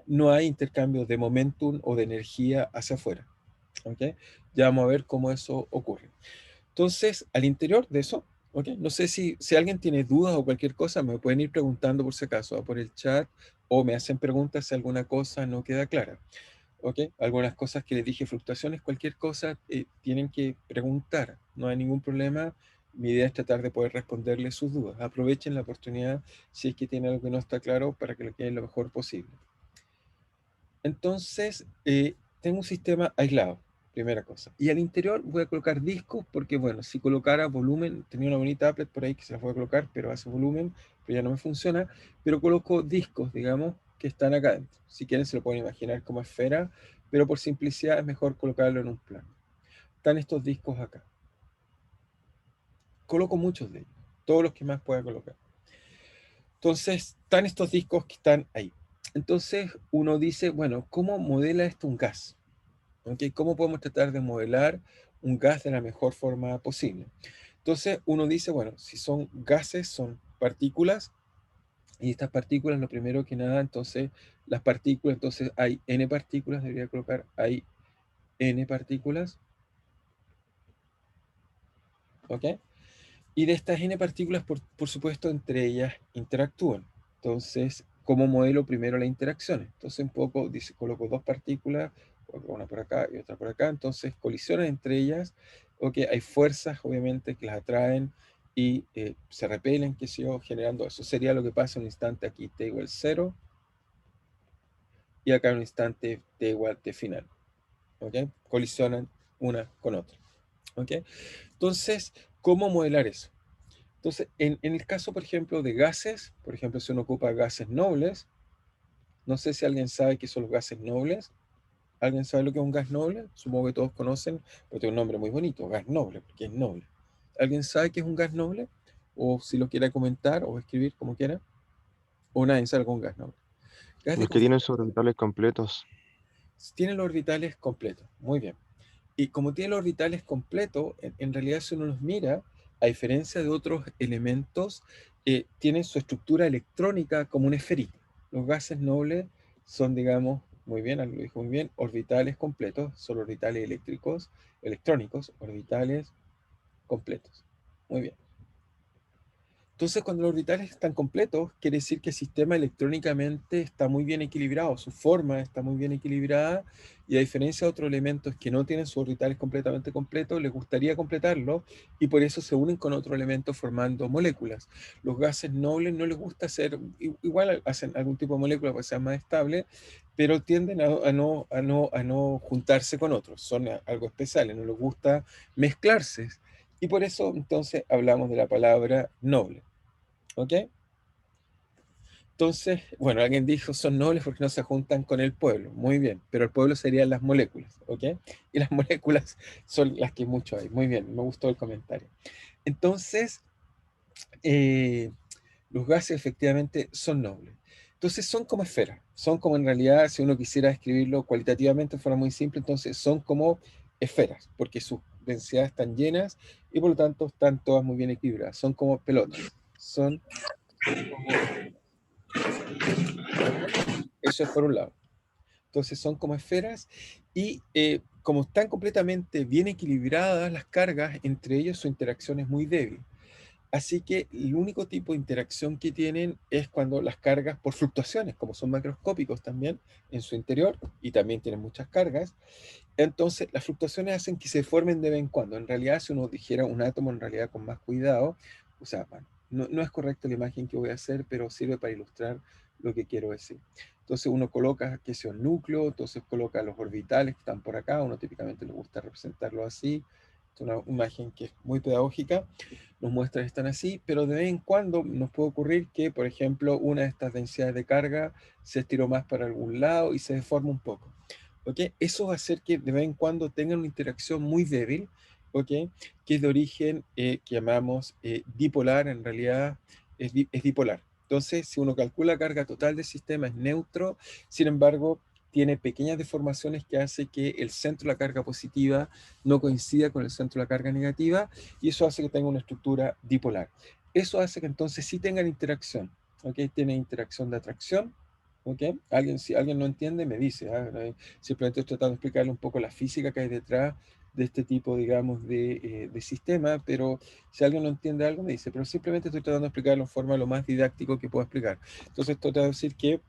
No hay intercambio de momentum o de energía hacia afuera. ¿Okay? Ya vamos a ver cómo eso ocurre. Entonces, al interior de eso, ¿okay? No sé si alguien tiene dudas o cualquier cosa, me pueden ir preguntando por si acaso, por el chat, o me hacen preguntas si alguna cosa no queda clara. ¿Okay? Algunas cosas que les dije, fluctuaciones, cualquier cosa, tienen que preguntar, no hay ningún problema. Mi idea es tratar de poder responderles sus dudas. Aprovechen la oportunidad si es que tiene algo que no está claro para que lo queden lo mejor posible. Entonces, tengo un sistema aislado, primera cosa. Y al interior voy a colocar discos porque, bueno, si colocara volumen, tenía una bonita applet por ahí que se las voy a colocar, pero hace volumen, pero ya no me funciona. Pero coloco discos, digamos, que están acá adentro. Si quieren se lo pueden imaginar como esfera, pero por simplicidad es mejor colocarlo en un plano. Están estos discos acá. Coloco muchos de ellos, todos los que más pueda colocar. Entonces, están estos discos que están ahí. Entonces, uno dice, bueno, ¿cómo modela esto un gas? ¿Okay? ¿Cómo podemos tratar de modelar un gas de la mejor forma posible? Entonces uno dice, bueno, si son gases, son partículas, y estas partículas, lo primero que nada, entonces las partículas, entonces hay n partículas, debería colocar, hay n partículas, ¿ok? Y de estas n partículas, por supuesto, entre ellas interactúan. Entonces, ¿cómo modelo primero la interacción? Entonces, un poco, dice, coloco dos partículas, una por acá y otra por acá, entonces colisionan entre ellas, o que hay fuerzas, obviamente, que las atraen y se repelen, que sé yo, generando eso. Sería lo que pasa en un instante aquí, t igual 0, y acá en un instante t igual t final. ¿Ok? Colisionan una con otra. ¿Ok? Entonces, ¿cómo modelar eso? Entonces, en el caso, por ejemplo, de gases, por ejemplo, si uno ocupa gases nobles, no sé si alguien sabe qué son los gases nobles. ¿Alguien sabe lo que es un gas noble? Supongo que todos conocen, pero tiene un nombre muy bonito, gas noble, porque es noble. ¿Alguien sabe qué es un gas noble? O si lo quiere comentar o escribir como quiera. O nadie sabe qué es un gas noble. Gas de Los que tienen sus orbitales completos. tiene los orbitales completos. Muy bien. Y como tiene los orbitales completos, en realidad si uno los mira, a diferencia de otros elementos, tienen su estructura electrónica como una esferita. Los gases nobles son, digamos, muy bien, lo dijo muy bien, orbitales completos, son orbitales eléctricos, electrónicos, orbitales completos. Muy bien. Entonces, cuando los orbitales están completos, quiere decir que el sistema electrónicamente está muy bien equilibrado, su forma está muy bien equilibrada, y a diferencia de otros elementos que no tienen sus orbitales completamente completos, les gustaría completarlo, y por eso se unen con otro elemento formando moléculas. Los gases nobles no les gusta hacer, igual hacen algún tipo de molécula para que sea más estable, pero tienden a no juntarse con otros, son algo especiales, no les gusta mezclarse. Y por eso, entonces, hablamos de la palabra noble. ¿Ok? Entonces, bueno, alguien dijo, son nobles porque no se juntan con el pueblo. Muy bien, pero el pueblo serían las moléculas, ¿ok? Y las moléculas son las que mucho hay. Muy bien, me gustó el comentario. Entonces, los gases efectivamente son nobles. Entonces son como esferas, son como en realidad, si uno quisiera escribirlo cualitativamente de forma muy simple, entonces son como esferas, porque sus densidades están llenas y por lo tanto están todas muy bien equilibradas. Son como pelotas, son como esferas. ¿Ok? Eso es por un lado. Entonces son como esferas y como están completamente bien equilibradas las cargas, entre ellos su interacción es muy débil. Así que el único tipo de interacción que tienen es cuando las cargas por fluctuaciones, como son macroscópicos también en su interior y también tienen muchas cargas, entonces las fluctuaciones hacen que se formen de vez en cuando. En realidad, si uno dijera un átomo en realidad con más cuidado, o sea, bueno, no es correcta la imagen que voy a hacer, pero sirve para ilustrar lo que quiero decir. Entonces uno coloca, que sea un núcleo, entonces coloca los orbitales que están por acá, uno típicamente le gusta representarlo así, es una imagen que es muy pedagógica, nos muestra que están así, pero de vez en cuando nos puede ocurrir que, por ejemplo, una de estas densidades de carga se estiró más para algún lado y se deforma un poco. ¿Ok? Eso va a hacer que de vez en cuando tengan una interacción muy débil, ¿ok? Que es de origen que llamamos dipolar, en realidad es dipolar. Entonces, si uno calcula la carga total del sistema es neutro, sin embargo, tiene pequeñas deformaciones que hace que el centro de la carga positiva no coincida con el centro de la carga negativa, y eso hace que tenga una estructura dipolar. Eso hace que entonces sí tengan interacción, ¿ok? Tiene interacción de atracción, ¿ok? Si alguien no entiende, me dice, simplemente estoy tratando de explicarle un poco la física que hay detrás de este tipo, digamos, de sistema, pero si alguien no entiende algo, me dice, pero simplemente estoy tratando de explicarlo en forma lo más didáctico que puedo explicar. Entonces, esto te va a decir que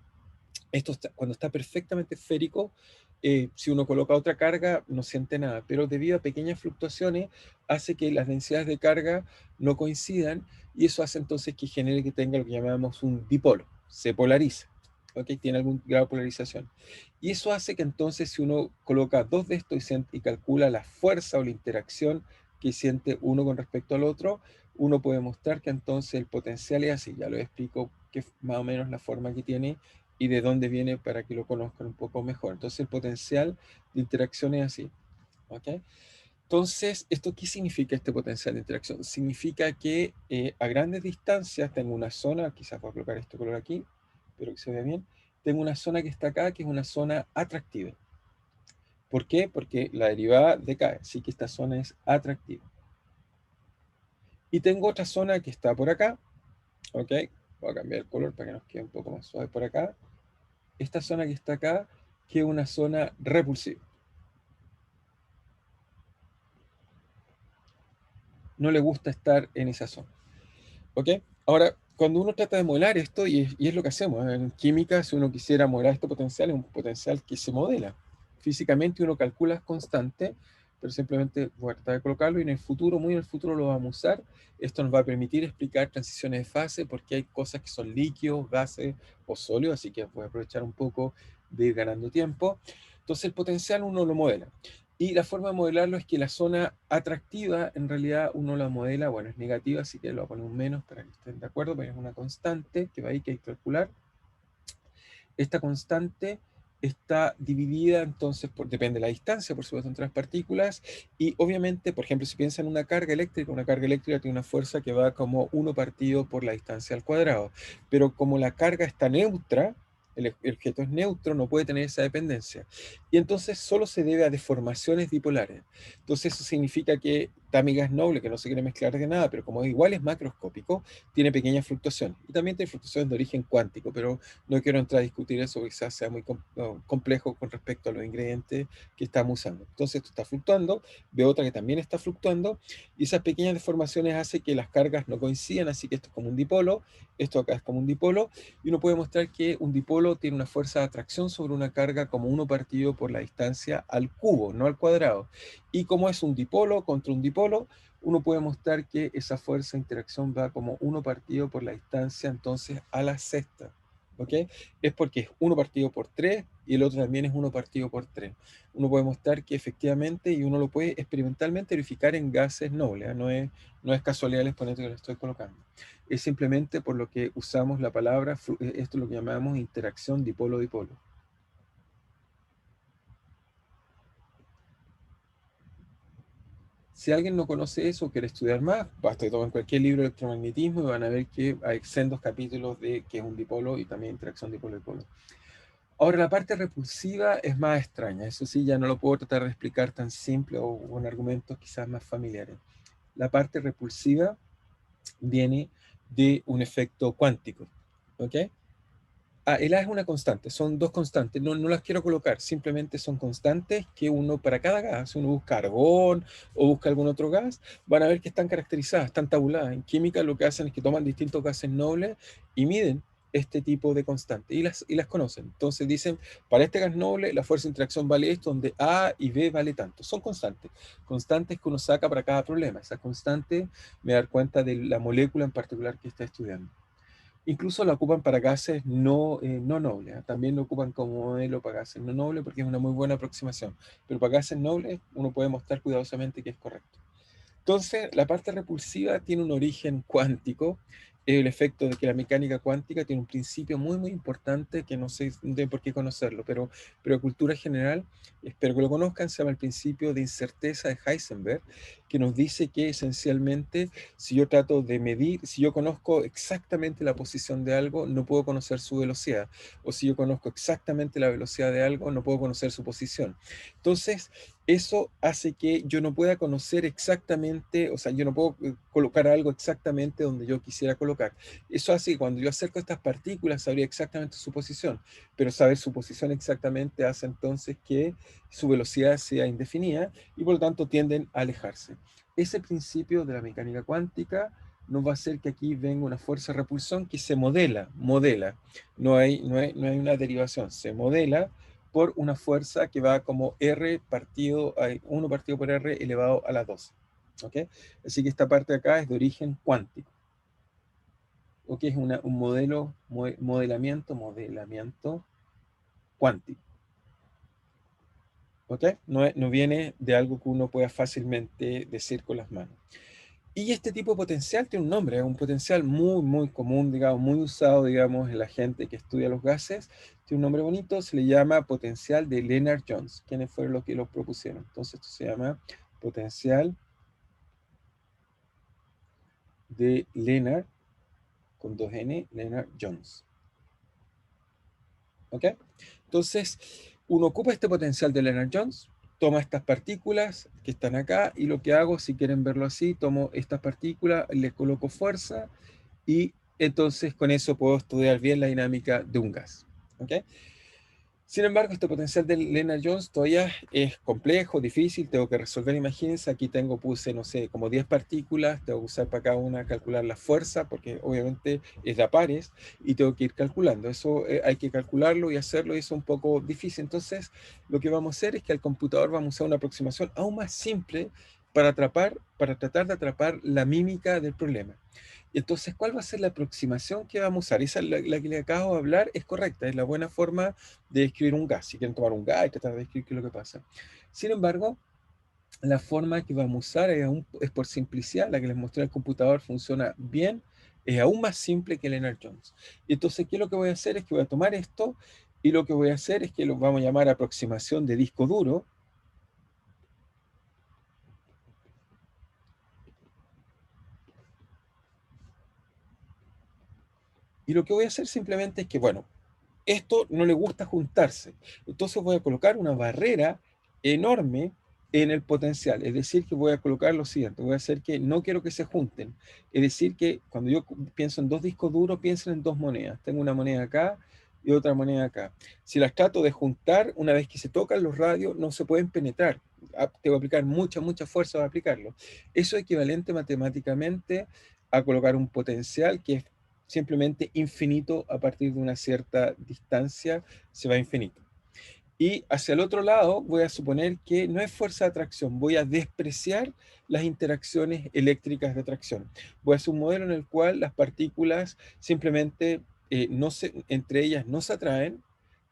cuando está perfectamente esférico, si uno coloca otra carga, no siente nada, pero debido a pequeñas fluctuaciones, hace que las densidades de carga no coincidan, y eso hace entonces que genere que tenga lo que llamamos un dipolo, se polariza, ¿ok? Tiene algún grado de polarización. Y eso hace que entonces si uno coloca dos de estos y calcula la fuerza o la interacción que siente uno con respecto al otro, uno puede mostrar que entonces el potencial es así. Ya lo explico, que es más o menos la forma que tiene y de dónde viene para que lo conozcan un poco mejor. Entonces el potencial de interacción es así. ¿Ok? Entonces, ¿esto qué significa este potencial de interacción? Significa que a grandes distancias tengo una zona, quizás voy a colocar este color aquí, pero que se vea bien, tengo una zona que está acá, que es una zona atractiva. ¿Por qué? Porque la derivada decae, así que esta zona es atractiva. Y tengo otra zona que está por acá, ¿ok? Voy a cambiar el color para que nos quede un poco más suave por acá. Esta zona que está acá, que es una zona repulsiva. No le gusta estar en esa zona. ¿Ok? Ahora, cuando uno trata de modelar esto, y es lo que hacemos, en química, si uno quisiera modelar este potencial, es un potencial que se modela. Físicamente uno calcula constante, pero simplemente voy a tratar de colocarlo y en el futuro, muy en el futuro lo vamos a usar. Esto nos va a permitir explicar transiciones de fase porque hay cosas que son líquidos, gases o sólidos, así que voy a aprovechar un poco de ir ganando tiempo. Entonces el potencial uno lo modela. Y la forma de modelarlo es que la zona atractiva, en realidad uno la modela, bueno, es negativa, así que lo voy a poner un menos para que estén de acuerdo, pero es una constante que va ahí que hay que calcular. Esta constante está dividida entonces, depende de la distancia, por supuesto, entre las partículas, y obviamente, por ejemplo, si piensan en una carga eléctrica tiene una fuerza que va como 1 partido por la distancia al cuadrado, pero como la carga está neutra, el objeto es neutro, no puede tener esa dependencia. Y entonces solo se debe a deformaciones dipolares. Entonces eso significa que Tamiga es noble, que no se quiere mezclar de nada, pero como igual es macroscópico, tiene pequeñas fluctuaciones. Y también tiene fluctuaciones de origen cuántico, pero no quiero entrar a discutir eso porque quizás sea muy complejo con respecto a los ingredientes que estamos usando. Entonces esto está fluctuando, veo otra que también está fluctuando, y esas pequeñas deformaciones hacen que las cargas no coincidan, así que esto es como un dipolo, esto acá es como un dipolo, y uno puede mostrar que un dipolo tiene una fuerza de atracción sobre una carga como 1 partido por la distancia al cubo, no al cuadrado. Y como es un dipolo contra un dipolo, uno puede mostrar que esa fuerza de interacción va como 1 partido por la distancia entonces a la sexta. ¿ok? Es porque es 1 partido por 3 y el otro también es 1 partido por 3. Uno puede mostrar que efectivamente, y uno lo puede experimentalmente verificar en gases nobles, ¿eh? No es casualidad el exponente que le estoy colocando. Es simplemente por lo que usamos la palabra, esto es lo que llamamos interacción dipolo-dipolo. Si alguien no conoce eso o quiere estudiar más, basta que tomen cualquier libro de electromagnetismo y van a ver que hay sendos capítulos de qué es un dipolo y también interacción dipolo-dipolo. Ahora, la parte repulsiva es más extraña. Eso sí, ya no lo puedo tratar de explicar tan simple o con argumentos quizás más familiares. La parte repulsiva viene de un efecto cuántico, ¿ok? El A es una constante, son dos constantes, no las quiero colocar, simplemente son constantes que uno para cada gas, uno busca argón o busca algún otro gas, van a ver que están caracterizadas, están tabuladas. En química lo que hacen es que toman distintos gases nobles y miden este tipo de constantes y las conocen. Entonces dicen, para este gas noble la fuerza de interacción vale esto, donde A y B vale tanto. Son constantes, constantes que uno saca para cada problema. Esa constante me da cuenta de la molécula en particular que está estudiando. Incluso la ocupan para gases no nobles, ¿eh? También lo ocupan como modelo para gases no nobles porque es una muy buena aproximación. Pero para gases nobles uno puede mostrar cuidadosamente que es correcto. Entonces, la parte repulsiva tiene un origen cuántico, el efecto de que la mecánica cuántica tiene un principio muy importante que no sé de por qué conocerlo, pero cultura general, espero que lo conozcan, se llama el principio de incerteza de Heisenberg, que nos dice que esencialmente si yo trato de medir, si yo conozco exactamente la posición de algo, no puedo conocer su velocidad, o si yo conozco exactamente la velocidad de algo, no puedo conocer su posición. Entonces, eso hace que yo no pueda conocer exactamente, o sea, yo no puedo colocar algo exactamente donde yo quisiera colocar. Eso hace que cuando yo acerco estas partículas sabría exactamente su posición, pero saber su posición exactamente hace entonces que su velocidad sea indefinida y por lo tanto tienden a alejarse. Ese principio de la mecánica cuántica nos va a hacer que aquí venga una fuerza de repulsión que se modela. No hay una derivación, se modela por una fuerza que va como R partido, 1 partido por R elevado a la 12. ¿Ok? Así que esta parte de acá es de origen cuántico. ¿Ok? Es un modelamiento cuántico. ¿Ok? No viene de algo que uno pueda fácilmente decir con las manos. Y este tipo de potencial tiene un nombre, es un potencial muy común, digamos, muy usado, digamos, en la gente que estudia los gases. Tiene un nombre bonito, se le llama potencial de Lennard-Jones. ¿Quiénes fueron los que lo propusieron? Entonces esto se llama potencial de Lennard, con 2N, Lennard-Jones. ¿Ok? Entonces, uno ocupa este potencial de Lennard-Jones, toma estas partículas que están acá y lo que hago, si quieren verlo así, tomo estas partículas, les coloco fuerza y entonces con eso puedo estudiar bien la dinámica de un gas. ¿Ok? Sin embargo, este potencial de Lennard-Jones todavía es complejo, difícil, tengo que resolver, imagínense, aquí puse, no sé, como 10 partículas, tengo que usar para cada una calcular la fuerza, porque obviamente es de a pares, y tengo que ir calculando. Eso hay que calcularlo y hacerlo, y eso es un poco difícil. Entonces, lo que vamos a hacer es que al computador vamos a usar una aproximación aún más simple para tratar de atrapar la mímica del problema. Entonces, ¿cuál va a ser la aproximación que vamos a usar? Esa, la que le acabo de hablar, es correcta, es la buena forma de describir un gas. Si quieren tomar un gas y tratar de describir qué es lo que pasa. Sin embargo, la forma que vamos a usar es por simplicidad, la que les mostré en el computador funciona bien, es aún más simple que Lennard-Jones. Y entonces, ¿qué es lo que voy a hacer? Es que voy a tomar esto y lo que voy a hacer es que lo vamos a llamar aproximación de disco duro. Y lo que voy a hacer simplemente es que, bueno, esto no le gusta juntarse. Entonces voy a colocar una barrera enorme en el potencial. Es decir, que voy a colocar lo siguiente. Voy a hacer que no quiero que se junten. Es decir, que cuando yo pienso en dos discos duros, pienso en dos monedas. Tengo una moneda acá y otra moneda acá. Si las trato de juntar, una vez que se tocan los radios, no se pueden penetrar. Tengo que aplicar mucha fuerza para aplicarlo. Eso es equivalente matemáticamente a colocar un potencial que es simplemente infinito a partir de una cierta distancia, se va a infinito. Y hacia el otro lado voy a suponer que no es fuerza de atracción, voy a despreciar las interacciones eléctricas de atracción. Voy a hacer un modelo en el cual las partículas simplemente entre ellas no se atraen,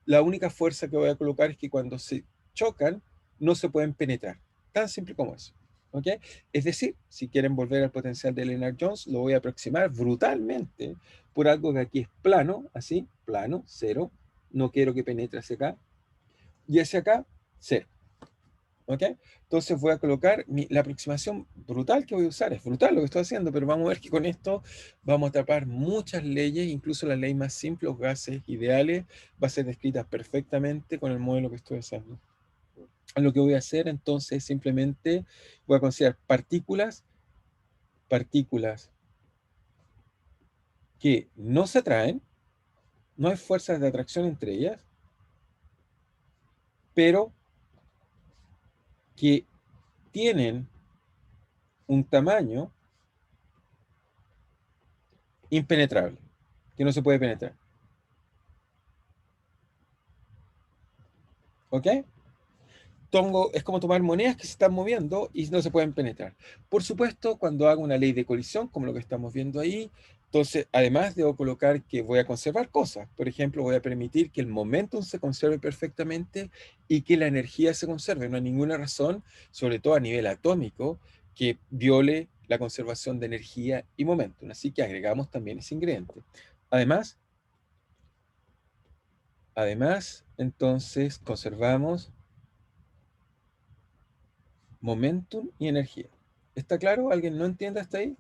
la única fuerza que voy a colocar es que cuando se chocan, no se pueden penetrar. Tan simple como eso. ¿Ok? Es decir, si quieren volver al potencial de Lennard-Jones, lo voy a aproximar brutalmente por algo que aquí es plano, así, plano, cero. No quiero que penetre hacia acá. Y hacia acá, cero. ¿Ok? Entonces voy a colocar la aproximación brutal que voy a usar. Es brutal lo que estoy haciendo, pero vamos a ver que con esto vamos a tapar muchas leyes, incluso la ley más simple, los gases ideales, va a ser descrita perfectamente con el modelo que estoy haciendo. Lo que voy a hacer entonces es simplemente voy a considerar partículas que no se atraen, no hay fuerzas de atracción entre ellas, pero que tienen un tamaño impenetrable, que no se puede penetrar. ¿Ok? Es como tomar monedas que se están moviendo y no se pueden penetrar. Por supuesto, cuando hago una ley de colisión, como lo que estamos viendo ahí, entonces, además debo colocar que voy a conservar cosas. Por ejemplo, voy a permitir que el momentum se conserve perfectamente y que la energía se conserve. No hay ninguna razón, sobre todo a nivel atómico, que viole la conservación de energía y momentum. Así que agregamos también ese ingrediente. Además, entonces conservamos momentum y energía. ¿Está claro? ¿Alguien no entiende hasta ahí?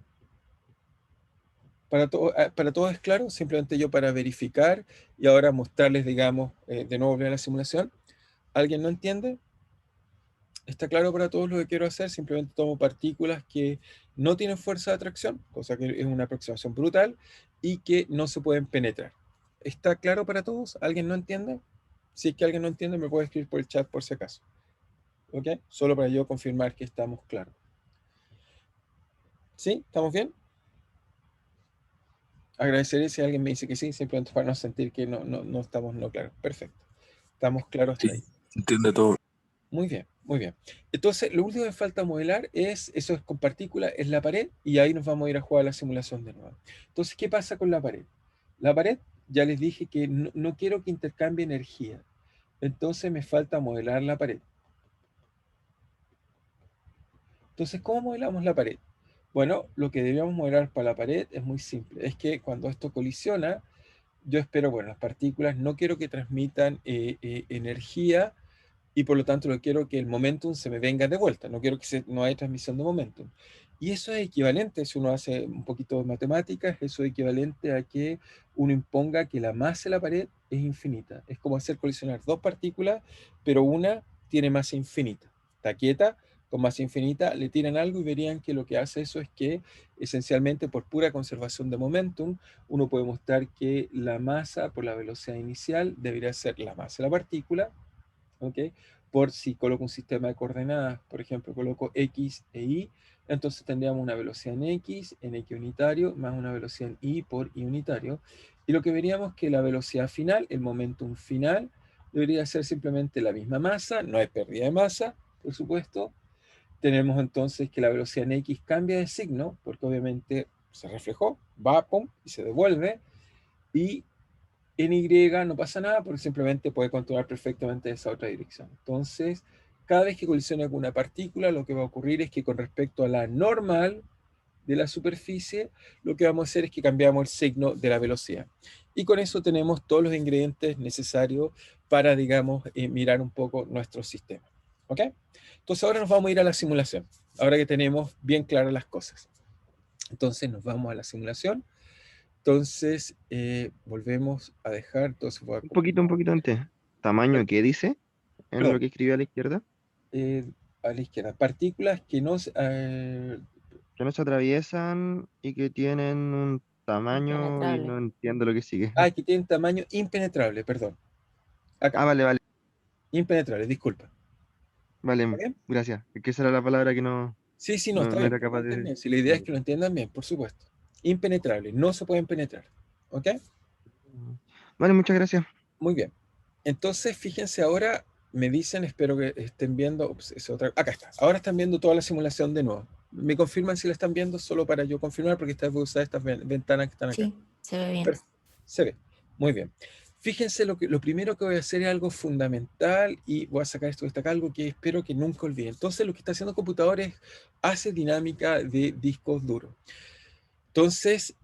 Para todos es claro, simplemente yo para verificar y ahora mostrarles, digamos, de nuevo volver a la simulación. ¿Alguien no entiende? ¿Está claro para todos lo que quiero hacer? Simplemente tomo partículas que no tienen fuerza de atracción, cosa que es una aproximación brutal, y que no se pueden penetrar. ¿Está claro para todos? ¿Alguien no entiende? Si es que alguien no entiende, me puede escribir por el chat por si acaso. ¿Ok? Solo para yo confirmar que estamos claros. ¿Sí? ¿Estamos bien? Agradeceré si alguien me dice que sí, simplemente para no sentir que no estamos no claros. Perfecto. Estamos claros hasta ahí. Entiende todo. Muy bien, muy bien. Entonces, lo último que falta modelar eso es con partículas, es la pared, y ahí nos vamos a ir a jugar a la simulación de nuevo. Entonces, ¿qué pasa con la pared? La pared, ya les dije que no quiero que intercambie energía. Entonces, me falta modelar la pared. Entonces, ¿cómo modelamos la pared? Bueno, lo que debemos modelar para la pared es muy simple. Es que cuando esto colisiona, yo espero, bueno, las partículas no quiero que transmitan energía y por lo tanto no quiero que el momentum se me venga de vuelta, no quiero que no haya transmisión de momentum. Y eso es equivalente, si uno hace un poquito de matemáticas, eso es equivalente a que uno imponga que la masa de la pared es infinita. Es como hacer colisionar dos partículas, pero una tiene masa infinita. Está quieta, con masa infinita, le tiran algo y verían que lo que hace eso es que esencialmente por pura conservación de momentum, uno puede mostrar que la masa por la velocidad inicial debería ser la masa de la partícula, ¿ok? Por si coloco un sistema de coordenadas, por ejemplo, coloco X e Y, entonces tendríamos una velocidad en X unitario, más una velocidad en Y por Y unitario. Y lo que veríamos es que la velocidad final, el momentum final, debería ser simplemente la misma masa, no hay pérdida de masa, por supuesto. Tenemos entonces que la velocidad en X cambia de signo, porque obviamente se reflejó, va, pum, y se devuelve. Y en Y no pasa nada porque simplemente puede controlar perfectamente esa otra dirección. Entonces, cada vez que colisiona con una partícula, lo que va a ocurrir es que con respecto a la normal de la superficie, lo que vamos a hacer es que cambiamos el signo de la velocidad. Y con eso tenemos todos los ingredientes necesarios para, digamos, mirar un poco nuestro sistema. ¿Ok? Entonces ahora nos vamos a ir a la simulación, ahora que tenemos bien claras las cosas. Entonces nos vamos a la simulación. Entonces, volvemos a dejar, entonces voy a Un poquito antes. ¿Tamaño qué dice? En lo perdón, que escribí a la izquierda. a la izquierda, partículas que no, Que no se atraviesan y que tienen un tamaño y Impenetrable. no entiendo lo que sigue. que tienen tamaño impenetrable, perdón, Ah, acá, vale, vale. impenetrable, disculpa. ¿Está Vale, bien? gracias. Es que esa era la palabra que Sí, sí, no, está no bien, era pero lo capaz entienden de... bien. Si la idea es que lo entiendan bien, por supuesto. Impenetrable, no se pueden penetrar. ¿Ok? Vale, muchas gracias. Muy bien. Entonces, fíjense ahora, me dicen, espero que estén viendo, ups, acá está. Ahora están viendo toda la simulación de nuevo. Me confirman si la están viendo solo para yo confirmar, porque esta vez voy a usar estas ventanas que están acá. Sí, se ve bien. Se ve. Muy bien. Fíjense, lo primero que voy a hacer es algo fundamental y voy a sacar esto de esta acá, algo que espero que nunca olviden. Entonces, lo que está haciendo el computador es hace dinámica de discos duros. Entonces,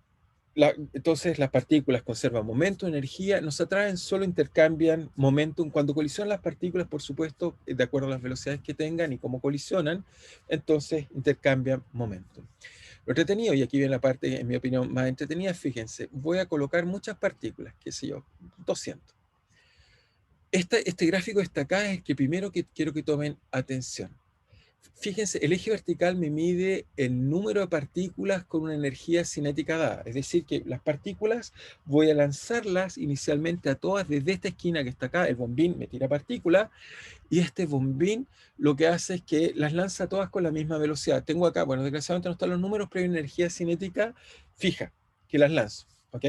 las partículas conservan momento, energía, nos atraen, solo intercambian momentum. Cuando colisionan las partículas, por supuesto, de acuerdo a las velocidades que tengan y cómo colisionan, entonces intercambian momentum. Lo entretenido, y aquí viene la parte, en mi opinión, más entretenida, fíjense, voy a colocar muchas partículas, qué sé yo, 200. Este gráfico está acá, es el que primero que quiero que tomen atención. Fíjense, el eje vertical me mide el número de partículas con una energía cinética dada. Es decir, que las partículas voy a lanzarlas inicialmente a todas desde esta esquina que está acá. El bombín me tira partículas y este bombín lo que hace es que las lanza todas con la misma velocidad. Tengo acá, bueno, desgraciadamente no están los números, pero hay una energía cinética fija que las lanzo. ¿Ok?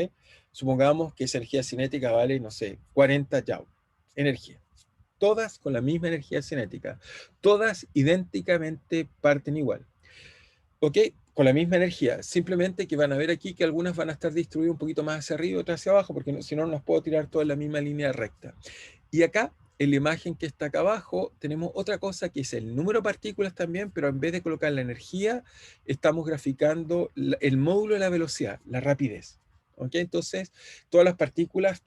Supongamos que esa energía cinética vale, no sé, 40 Joule. Energía. Todas con la misma energía cinética. Todas idénticamente parten igual. ¿Ok? Con la misma energía. Simplemente que van a ver aquí que algunas van a estar distribuidas un poquito más hacia arriba y otras hacia abajo, porque si no, no las puedo tirar todas en la misma línea recta. Y acá, en la imagen que está acá abajo, tenemos otra cosa que es el número de partículas también, pero en vez de colocar la energía, estamos graficando el módulo de la velocidad, la rapidez. ¿Ok? Entonces, todas las partículas,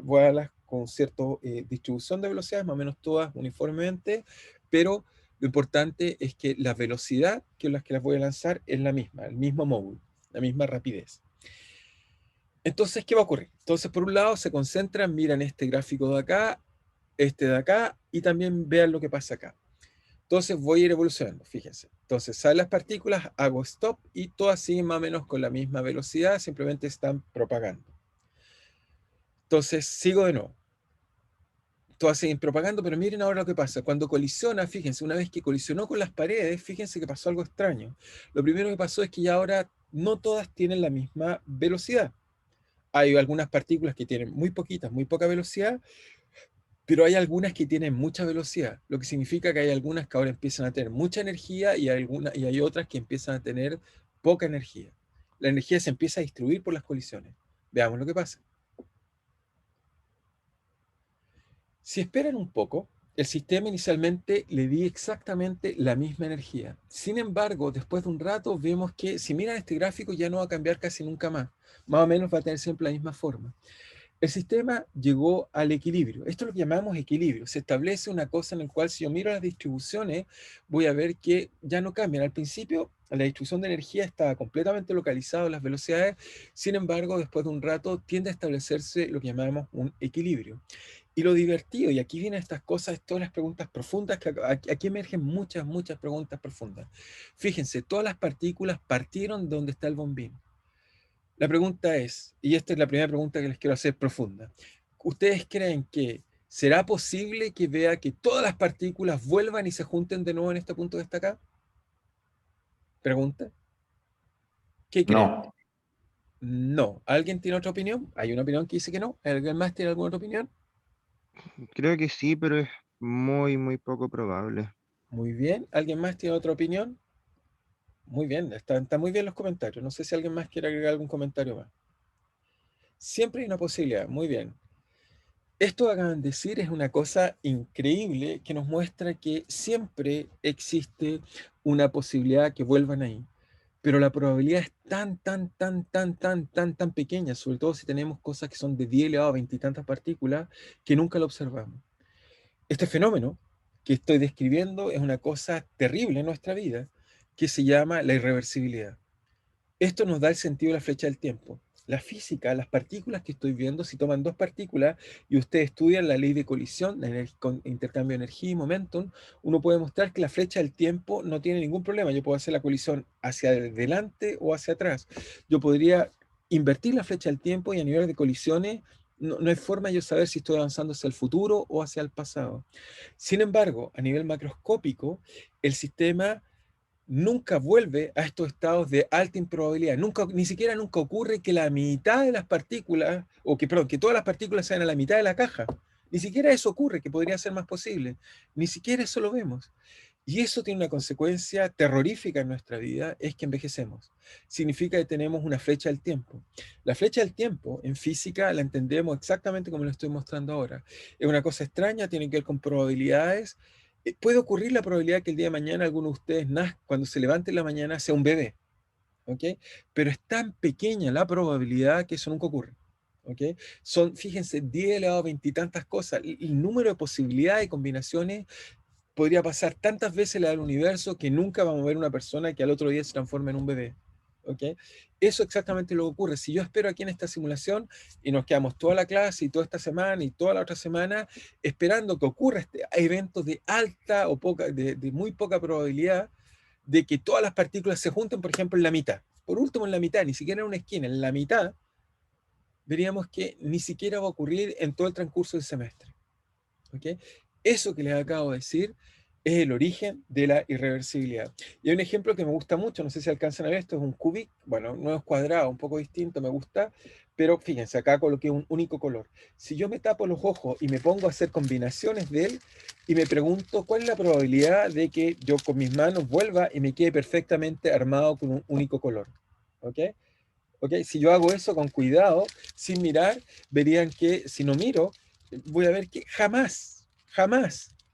voy a las con cierta distribución de velocidades, más o menos todas uniformemente, pero lo importante es que la velocidad que las voy a lanzar es la misma, el mismo módulo, la misma rapidez. Entonces, ¿qué va a ocurrir? Entonces, por un lado, se concentran, miran este gráfico de acá, este de acá, y también vean lo que pasa acá. Entonces, voy a ir evolucionando, fíjense. Entonces, salen las partículas, hago stop, y todas siguen más o menos con la misma velocidad, simplemente están propagando. Entonces, sigo de nuevo. Todas siguen propagando, pero miren ahora lo que pasa. Cuando colisiona, fíjense, una vez que colisionó con las paredes, fíjense que pasó algo extraño. Lo primero que pasó es que ya ahora no todas tienen la misma velocidad. Hay algunas partículas que tienen muy poquitas, muy poca velocidad, pero hay algunas que tienen mucha velocidad, lo que significa que hay algunas que ahora empiezan a tener mucha energía y hay otras que empiezan a tener poca energía. La energía se empieza a distribuir por las colisiones. Veamos lo que pasa. Si esperan un poco, el sistema inicialmente le di exactamente la misma energía. Sin embargo, después de un rato vemos que si miran este gráfico ya no va a cambiar casi nunca más. Más o menos va a tener siempre la misma forma. El sistema llegó al equilibrio. Esto es lo que llamamos equilibrio. Se establece una cosa en la cual si yo miro las distribuciones, voy a ver que ya no cambian. Al principio, la distribución de energía estaba completamente localizada en las velocidades. Sin embargo, después de un rato, tiende a establecerse lo que llamamos un equilibrio. Y lo divertido, y aquí vienen estas cosas, todas las preguntas profundas, que aquí emergen muchas, muchas preguntas profundas. Fíjense, todas las partículas partieron de donde está el bombín. La pregunta es, y esta es la primera pregunta que les quiero hacer profunda, ¿ustedes creen que será posible que vea que todas las partículas vuelvan y se junten de nuevo en este punto que está acá? Pregunta. ¿Qué creen? No. No. ¿Alguien tiene otra opinión? ¿Hay una opinión que dice que no? ¿Alguien más tiene alguna otra opinión? Creo que sí, pero es muy, muy poco probable. Muy bien. ¿Alguien más tiene otra opinión? Muy bien, están muy bien los comentarios. No sé si alguien más quiere agregar algún comentario más. Siempre hay una posibilidad. Muy bien. Esto que acaban de decir es una cosa increíble que nos muestra que siempre existe una posibilidad que vuelvan ahí. Pero la probabilidad es tan pequeña, sobre todo si tenemos cosas que son de 10 elevado a 20 y tantas partículas, que nunca lo observamos. Este fenómeno que estoy describiendo es una cosa terrible en nuestra vida, que se llama la irreversibilidad. Esto nos da el sentido de la flecha del tiempo. La física, las partículas que estoy viendo, si toman dos partículas y ustedes estudian la ley de colisión, con intercambio de energía y momentum, uno puede mostrar que la flecha del tiempo no tiene ningún problema. Yo puedo hacer la colisión hacia adelante o hacia atrás. Yo podría invertir la flecha del tiempo y a nivel de colisiones no hay forma de yo saber si estoy avanzando hacia el futuro o hacia el pasado. Sin embargo, a nivel macroscópico, el sistema nunca vuelve a estos estados de alta improbabilidad. Nunca, ni siquiera nunca ocurre que la mitad de las partículas, o que, perdón, que todas las partículas sean a la mitad de la caja. Ni siquiera eso ocurre, que podría ser más posible. Ni siquiera eso lo vemos. Y eso tiene una consecuencia terrorífica en nuestra vida, es que envejecemos. Significa que tenemos una flecha del tiempo. La flecha del tiempo en física la entendemos exactamente como lo estoy mostrando ahora. Es una cosa extraña, tiene que ver con probabilidades. Puede ocurrir la probabilidad que el día de mañana alguno de ustedes nazca, cuando se levante en la mañana, sea un bebé. ¿Ok? Pero es tan pequeña la probabilidad que eso nunca ocurre. ¿Ok? Son, fíjense, 10 elevado a 20 y tantas cosas. El número de posibilidades y combinaciones podría pasar tantas veces la del universo que nunca vamos a ver una persona que al otro día se transforme en un bebé. ¿Ok? Eso exactamente lo que ocurre. Si yo espero aquí en esta simulación y nos quedamos toda la clase y toda esta semana y toda la otra semana esperando que ocurra este evento de alta o poca, de muy poca probabilidad de que todas las partículas se junten, por ejemplo, en la mitad. Por último, en la mitad, ni siquiera en una esquina, en la mitad, veríamos que ni siquiera va a ocurrir en todo el transcurso del semestre. ¿Ok? Eso que les acabo de decir es el origen de la irreversibilidad. Y hay un ejemplo que me gusta mucho, no sé si alcanzan a ver, esto es un cubic, bueno, no es cuadrado, un poco distinto, me gusta, pero fíjense, acá coloqué un único color. Si yo me tapo los ojos y me pongo a hacer combinaciones de él y me pregunto cuál es la probabilidad de que yo con mis manos vuelva y me quede perfectamente armado con un único color. ¿Ok? ¿Ok? Si yo hago eso con cuidado, sin mirar, verían que si no miro, voy a ver que jamás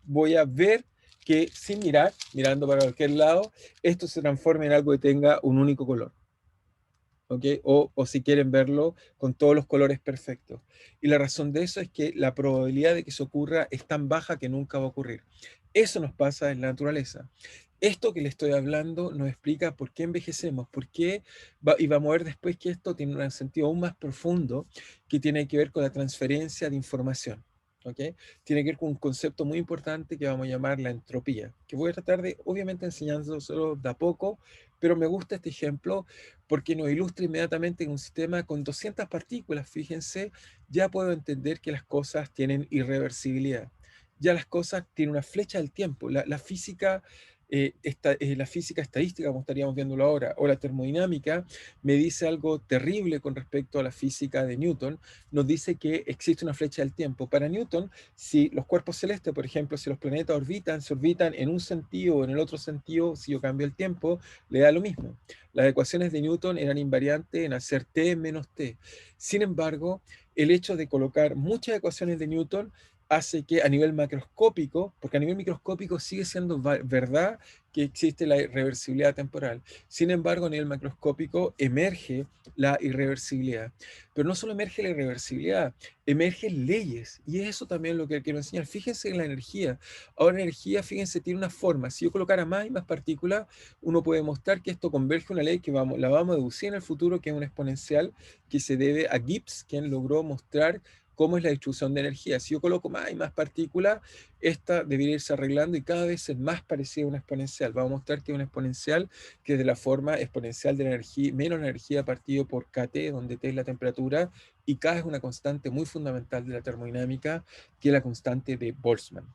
voy a ver que sin mirar, mirando para cualquier lado, esto se transforme en algo que tenga un único color. ¿Ok? O si quieren verlo con todos los colores perfectos. Y la razón de eso es que la probabilidad de que eso ocurra es tan baja que nunca va a ocurrir. Eso nos pasa en la naturaleza. Esto que le estoy hablando nos explica por qué envejecemos, por qué, y vamos a ver después que esto tiene un sentido aún más profundo que tiene que ver con la transferencia de información. ¿Ok? Tiene que ver con un concepto muy importante que vamos a llamar la entropía, que voy a tratar de, obviamente, enseñándoselo de a poco, pero me gusta este ejemplo porque nos ilustra inmediatamente en un sistema con 200 partículas, fíjense, ya puedo entender que las cosas tienen irreversibilidad. Ya las cosas tienen una flecha del tiempo. La física, la física estadística, como estaríamos viéndolo ahora, o la termodinámica, me dice algo terrible con respecto a la física de Newton. Nos dice que existe una flecha del tiempo. Para Newton, si los cuerpos celestes, por ejemplo, si los planetas orbitan, se orbitan en un sentido o en el otro sentido, si yo cambio el tiempo, le da lo mismo. Las ecuaciones de Newton eran invariantes en hacer t menos t. Sin embargo, el hecho de colocar muchas ecuaciones de Newton hace que a nivel macroscópico, porque a nivel microscópico sigue siendo verdad que existe la irreversibilidad temporal. Sin embargo, a nivel macroscópico emerge la irreversibilidad. Pero no solo emerge la irreversibilidad, emergen leyes. Y es eso también lo que quiero enseñar. Fíjense en la energía. Ahora, la energía, fíjense, tiene una forma. Si yo colocara más y más partículas, uno puede mostrar que esto converge a una ley que la vamos a deducir en el futuro, que es una exponencial que se debe a Gibbs, quien logró mostrar cómo es la distribución de energía. Si yo coloco más y más partículas, esta debería irse arreglando y cada vez es más parecida a una exponencial. Vamos a mostrar que es una exponencial que es de la forma exponencial de la energía, menos energía partido por kT, donde T es la temperatura, y K es una constante muy fundamental de la termodinámica, que es la constante de Boltzmann.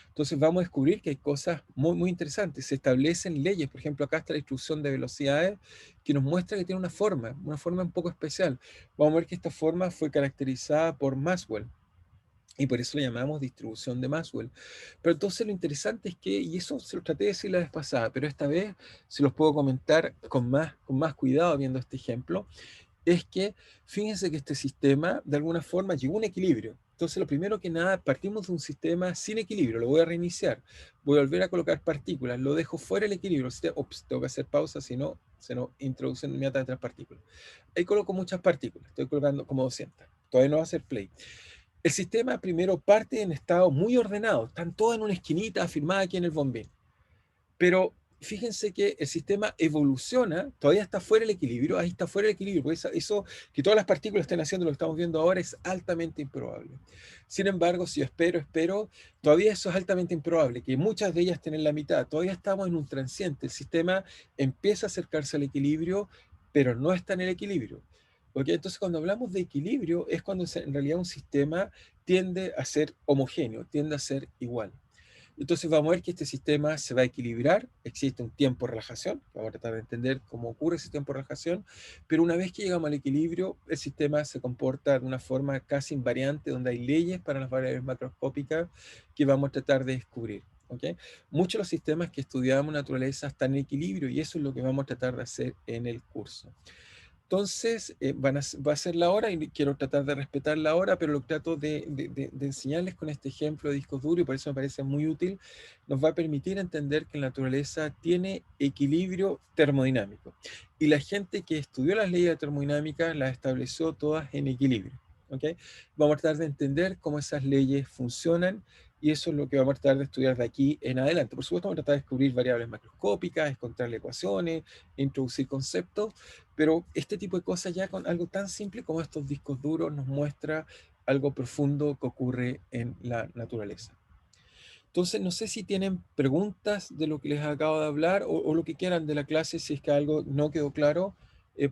Entonces vamos a descubrir que hay cosas muy interesantes. Se establecen leyes, por ejemplo, acá está la distribución de velocidades que nos muestra que tiene una forma un poco especial. Vamos a ver que esta forma fue caracterizada por Maxwell. Y por eso lo llamamos distribución de Maxwell. Pero entonces lo interesante es que, y eso se lo traté de decir la vez pasada, pero esta vez se los puedo comentar con más cuidado viendo este ejemplo, es que fíjense que este sistema de alguna forma llegó a un equilibrio. Entonces, lo primero que nada, partimos de un sistema sin equilibrio, lo voy a reiniciar, voy a volver a colocar partículas, lo dejo fuera del equilibrio, ups, tengo que hacer pausa, si no, se nos introducen inmediatamente las partículas. Ahí coloco muchas partículas, estoy colocando como 200, todavía no va a hacer play. El sistema primero parte en estado muy ordenado, están todos en una esquinita afirmada aquí en el bombín. Pero fíjense que el sistema evoluciona, todavía está fuera del equilibrio, ahí está fuera del equilibrio, porque eso, que todas las partículas estén haciendo lo que estamos viendo ahora es altamente improbable. Sin embargo, si yo espero, todavía eso es altamente improbable, que muchas de ellas estén en la mitad, todavía estamos en un transiente, el sistema empieza a acercarse al equilibrio, pero no está en el equilibrio. ¿Okay? Entonces, cuando hablamos de equilibrio, es cuando en realidad un sistema tiende a ser homogéneo, tiende a ser igual. Entonces vamos a ver que este sistema se va a equilibrar, existe un tiempo de relajación, vamos a tratar de entender cómo ocurre ese tiempo de relajación, pero una vez que llegamos al equilibrio, el sistema se comporta de una forma casi invariante, donde hay leyes para las variables macroscópicas que vamos a tratar de descubrir. ¿ok? Muchos de los sistemas que estudiamos en naturaleza están en equilibrio y eso es lo que vamos a tratar de hacer en el curso. Entonces, va a ser la hora y quiero tratar de respetar la hora, pero lo que trato de enseñarles con este ejemplo de discos duros, y por eso me parece muy útil, nos va a permitir entender que la naturaleza tiene equilibrio termodinámico. Y la gente que estudió las leyes de termodinámica las estableció todas en equilibrio. ¿Okay? Vamos a tratar de entender cómo esas leyes funcionan y eso es lo que vamos a tratar de estudiar de aquí en adelante. Por supuesto, vamos a tratar de descubrir variables macroscópicas, encontrarle ecuaciones, introducir conceptos, pero este tipo de cosas ya con algo tan simple como estos discos duros nos muestra algo profundo que ocurre en la naturaleza. Entonces, no sé si tienen preguntas de lo que les acabo de hablar o lo que quieran de la clase, si es que algo no quedó claro,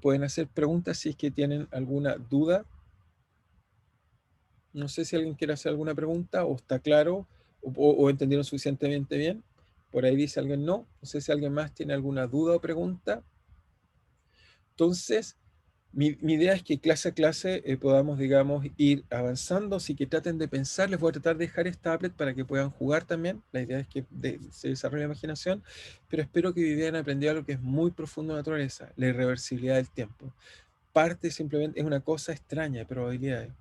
pueden hacer preguntas si es que tienen alguna duda. No sé si alguien quiere hacer alguna pregunta o está claro o entendieron suficientemente bien. Por ahí dice alguien no. No sé si alguien más tiene alguna duda o pregunta. Entonces, mi idea es que clase a clase podamos, digamos, ir avanzando, así que traten de pensar, les voy a tratar de dejar esta tablet para que puedan jugar también, la idea es que se desarrolle la imaginación, pero espero que Vivian aprendido algo que es muy profundo en la naturaleza, la irreversibilidad del tiempo. Parte simplemente, es una cosa extraña de probabilidades.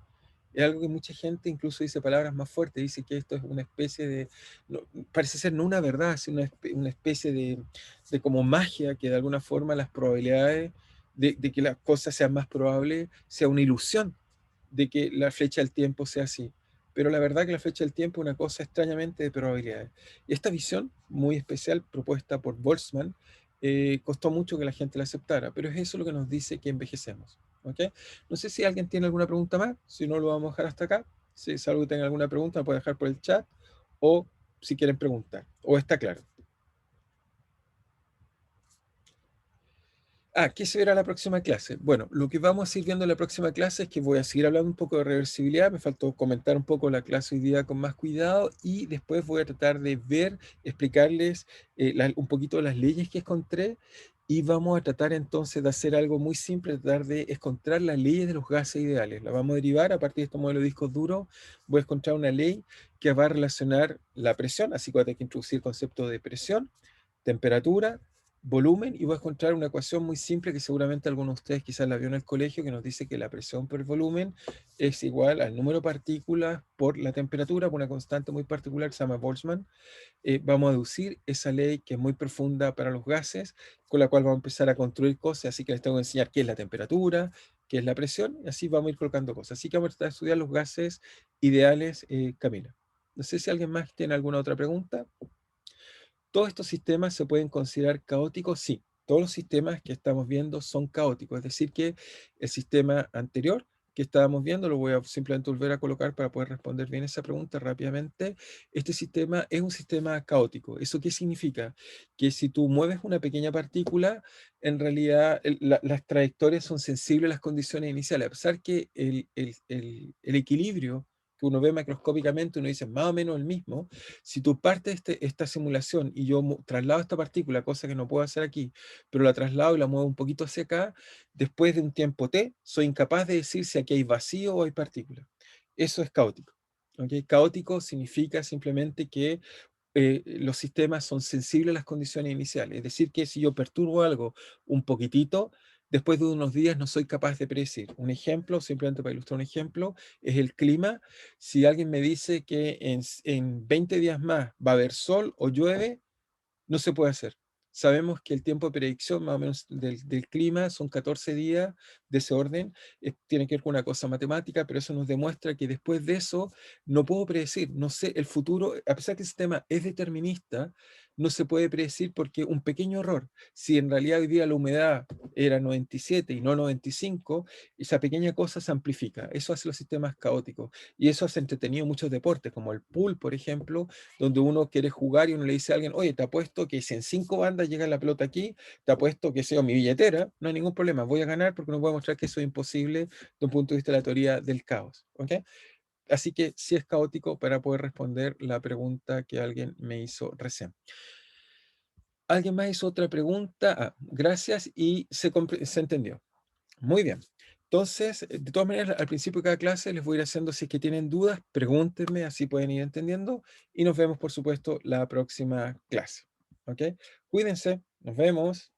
Es algo que mucha gente incluso dice palabras más fuertes, dice que esto es una especie de, no, parece ser no una verdad, sino una especie de como magia que de alguna forma las probabilidades de que las cosas sean más probables sea una ilusión de que la flecha del tiempo sea así. Pero la verdad que la flecha del tiempo es una cosa extrañamente de probabilidades. Y esta visión muy especial propuesta por Boltzmann costó mucho que la gente la aceptara, pero es eso lo que nos dice que envejecemos. ¿Ok? No sé si alguien tiene alguna pregunta más, si no lo vamos a dejar hasta acá. Si es algo que tenga alguna pregunta, la puede dejar por el chat o si quieren preguntar, o está claro. ¿Qué se verá la próxima clase? Bueno, lo que vamos a seguir viendo en la próxima clase es que voy a seguir hablando un poco de reversibilidad, me faltó comentar un poco la clase hoy día con más cuidado y después voy a tratar de ver, explicarles un poquito de las leyes que encontré y vamos a tratar entonces de hacer algo muy simple, tratar de encontrar las leyes de los gases ideales. La vamos a derivar a partir de estos modelos de discos duros, voy a encontrar una ley que va a relacionar la presión, así que voy a tener que introducir el concepto de presión, temperatura, volumen y voy a encontrar una ecuación muy simple que seguramente algunos de ustedes quizás la vio en el colegio que nos dice que la presión por el volumen es igual al número de partículas por la temperatura, por una constante muy particular que se llama Boltzmann. Vamos a deducir esa ley que es muy profunda para los gases, con la cual vamos a empezar a construir cosas, así que les tengo que enseñar qué es la temperatura, qué es la presión, y así vamos a ir colocando cosas. Así que vamos a tratar de estudiar los gases ideales, Camila. No sé si alguien más tiene alguna otra pregunta. ¿Todos estos sistemas se pueden considerar caóticos? Sí, todos los sistemas que estamos viendo son caóticos, es decir que el sistema anterior que estábamos viendo, lo voy a simplemente volver a colocar para poder responder bien esa pregunta rápidamente. Este sistema es un sistema caótico. ¿Eso qué significa? Que si tú mueves una pequeña partícula, en realidad las trayectorias son sensibles a las condiciones iniciales, a pesar que el equilibrio que uno ve macroscópicamente, uno dice más o menos el mismo. Si tú partes esta simulación y yo traslado esta partícula, cosa que no puedo hacer aquí, pero la traslado y la muevo un poquito hacia acá, después de un tiempo t, soy incapaz de decir si aquí hay vacío o hay partícula. Eso es caótico. ¿Okay? Caótico significa simplemente que los sistemas son sensibles a las condiciones iniciales. Es decir, que si yo perturbo algo un poquitito, después de unos días no soy capaz de predecir. Un ejemplo, simplemente para ilustrar un ejemplo, es el clima. Si alguien me dice que en 20 días más va a haber sol o llueve, no se puede hacer. Sabemos que el tiempo de predicción más o menos del clima son 14 días de ese orden, tiene que ver con una cosa matemática, pero eso nos demuestra que después de eso no puedo predecir, no sé, el futuro, a pesar que el sistema es determinista, no se puede predecir porque un pequeño error, si en realidad hoy día la humedad era 97 y no 95, esa pequeña cosa se amplifica, eso hace los sistemas caóticos y eso hace entretenido muchos deportes, como el pool, por ejemplo, donde uno quiere jugar y uno le dice a alguien, oye, te apuesto que si en 5 bandas llega la pelota aquí, te apuesto que sea mi billetera, no hay ningún problema, voy a ganar porque no voy a mostrar que eso es imposible de un punto de vista de la teoría del caos. ¿Ok? Así que sí es caótico para poder responder la pregunta que alguien me hizo recién. ¿Alguien más hizo otra pregunta? Gracias y se entendió. Muy bien. Entonces, de todas maneras, al principio de cada clase les voy a ir haciendo, si es que tienen dudas, pregúntenme, así pueden ir entendiendo, y nos vemos, por supuesto, la próxima clase. ¿Ok? Cuídense, nos vemos.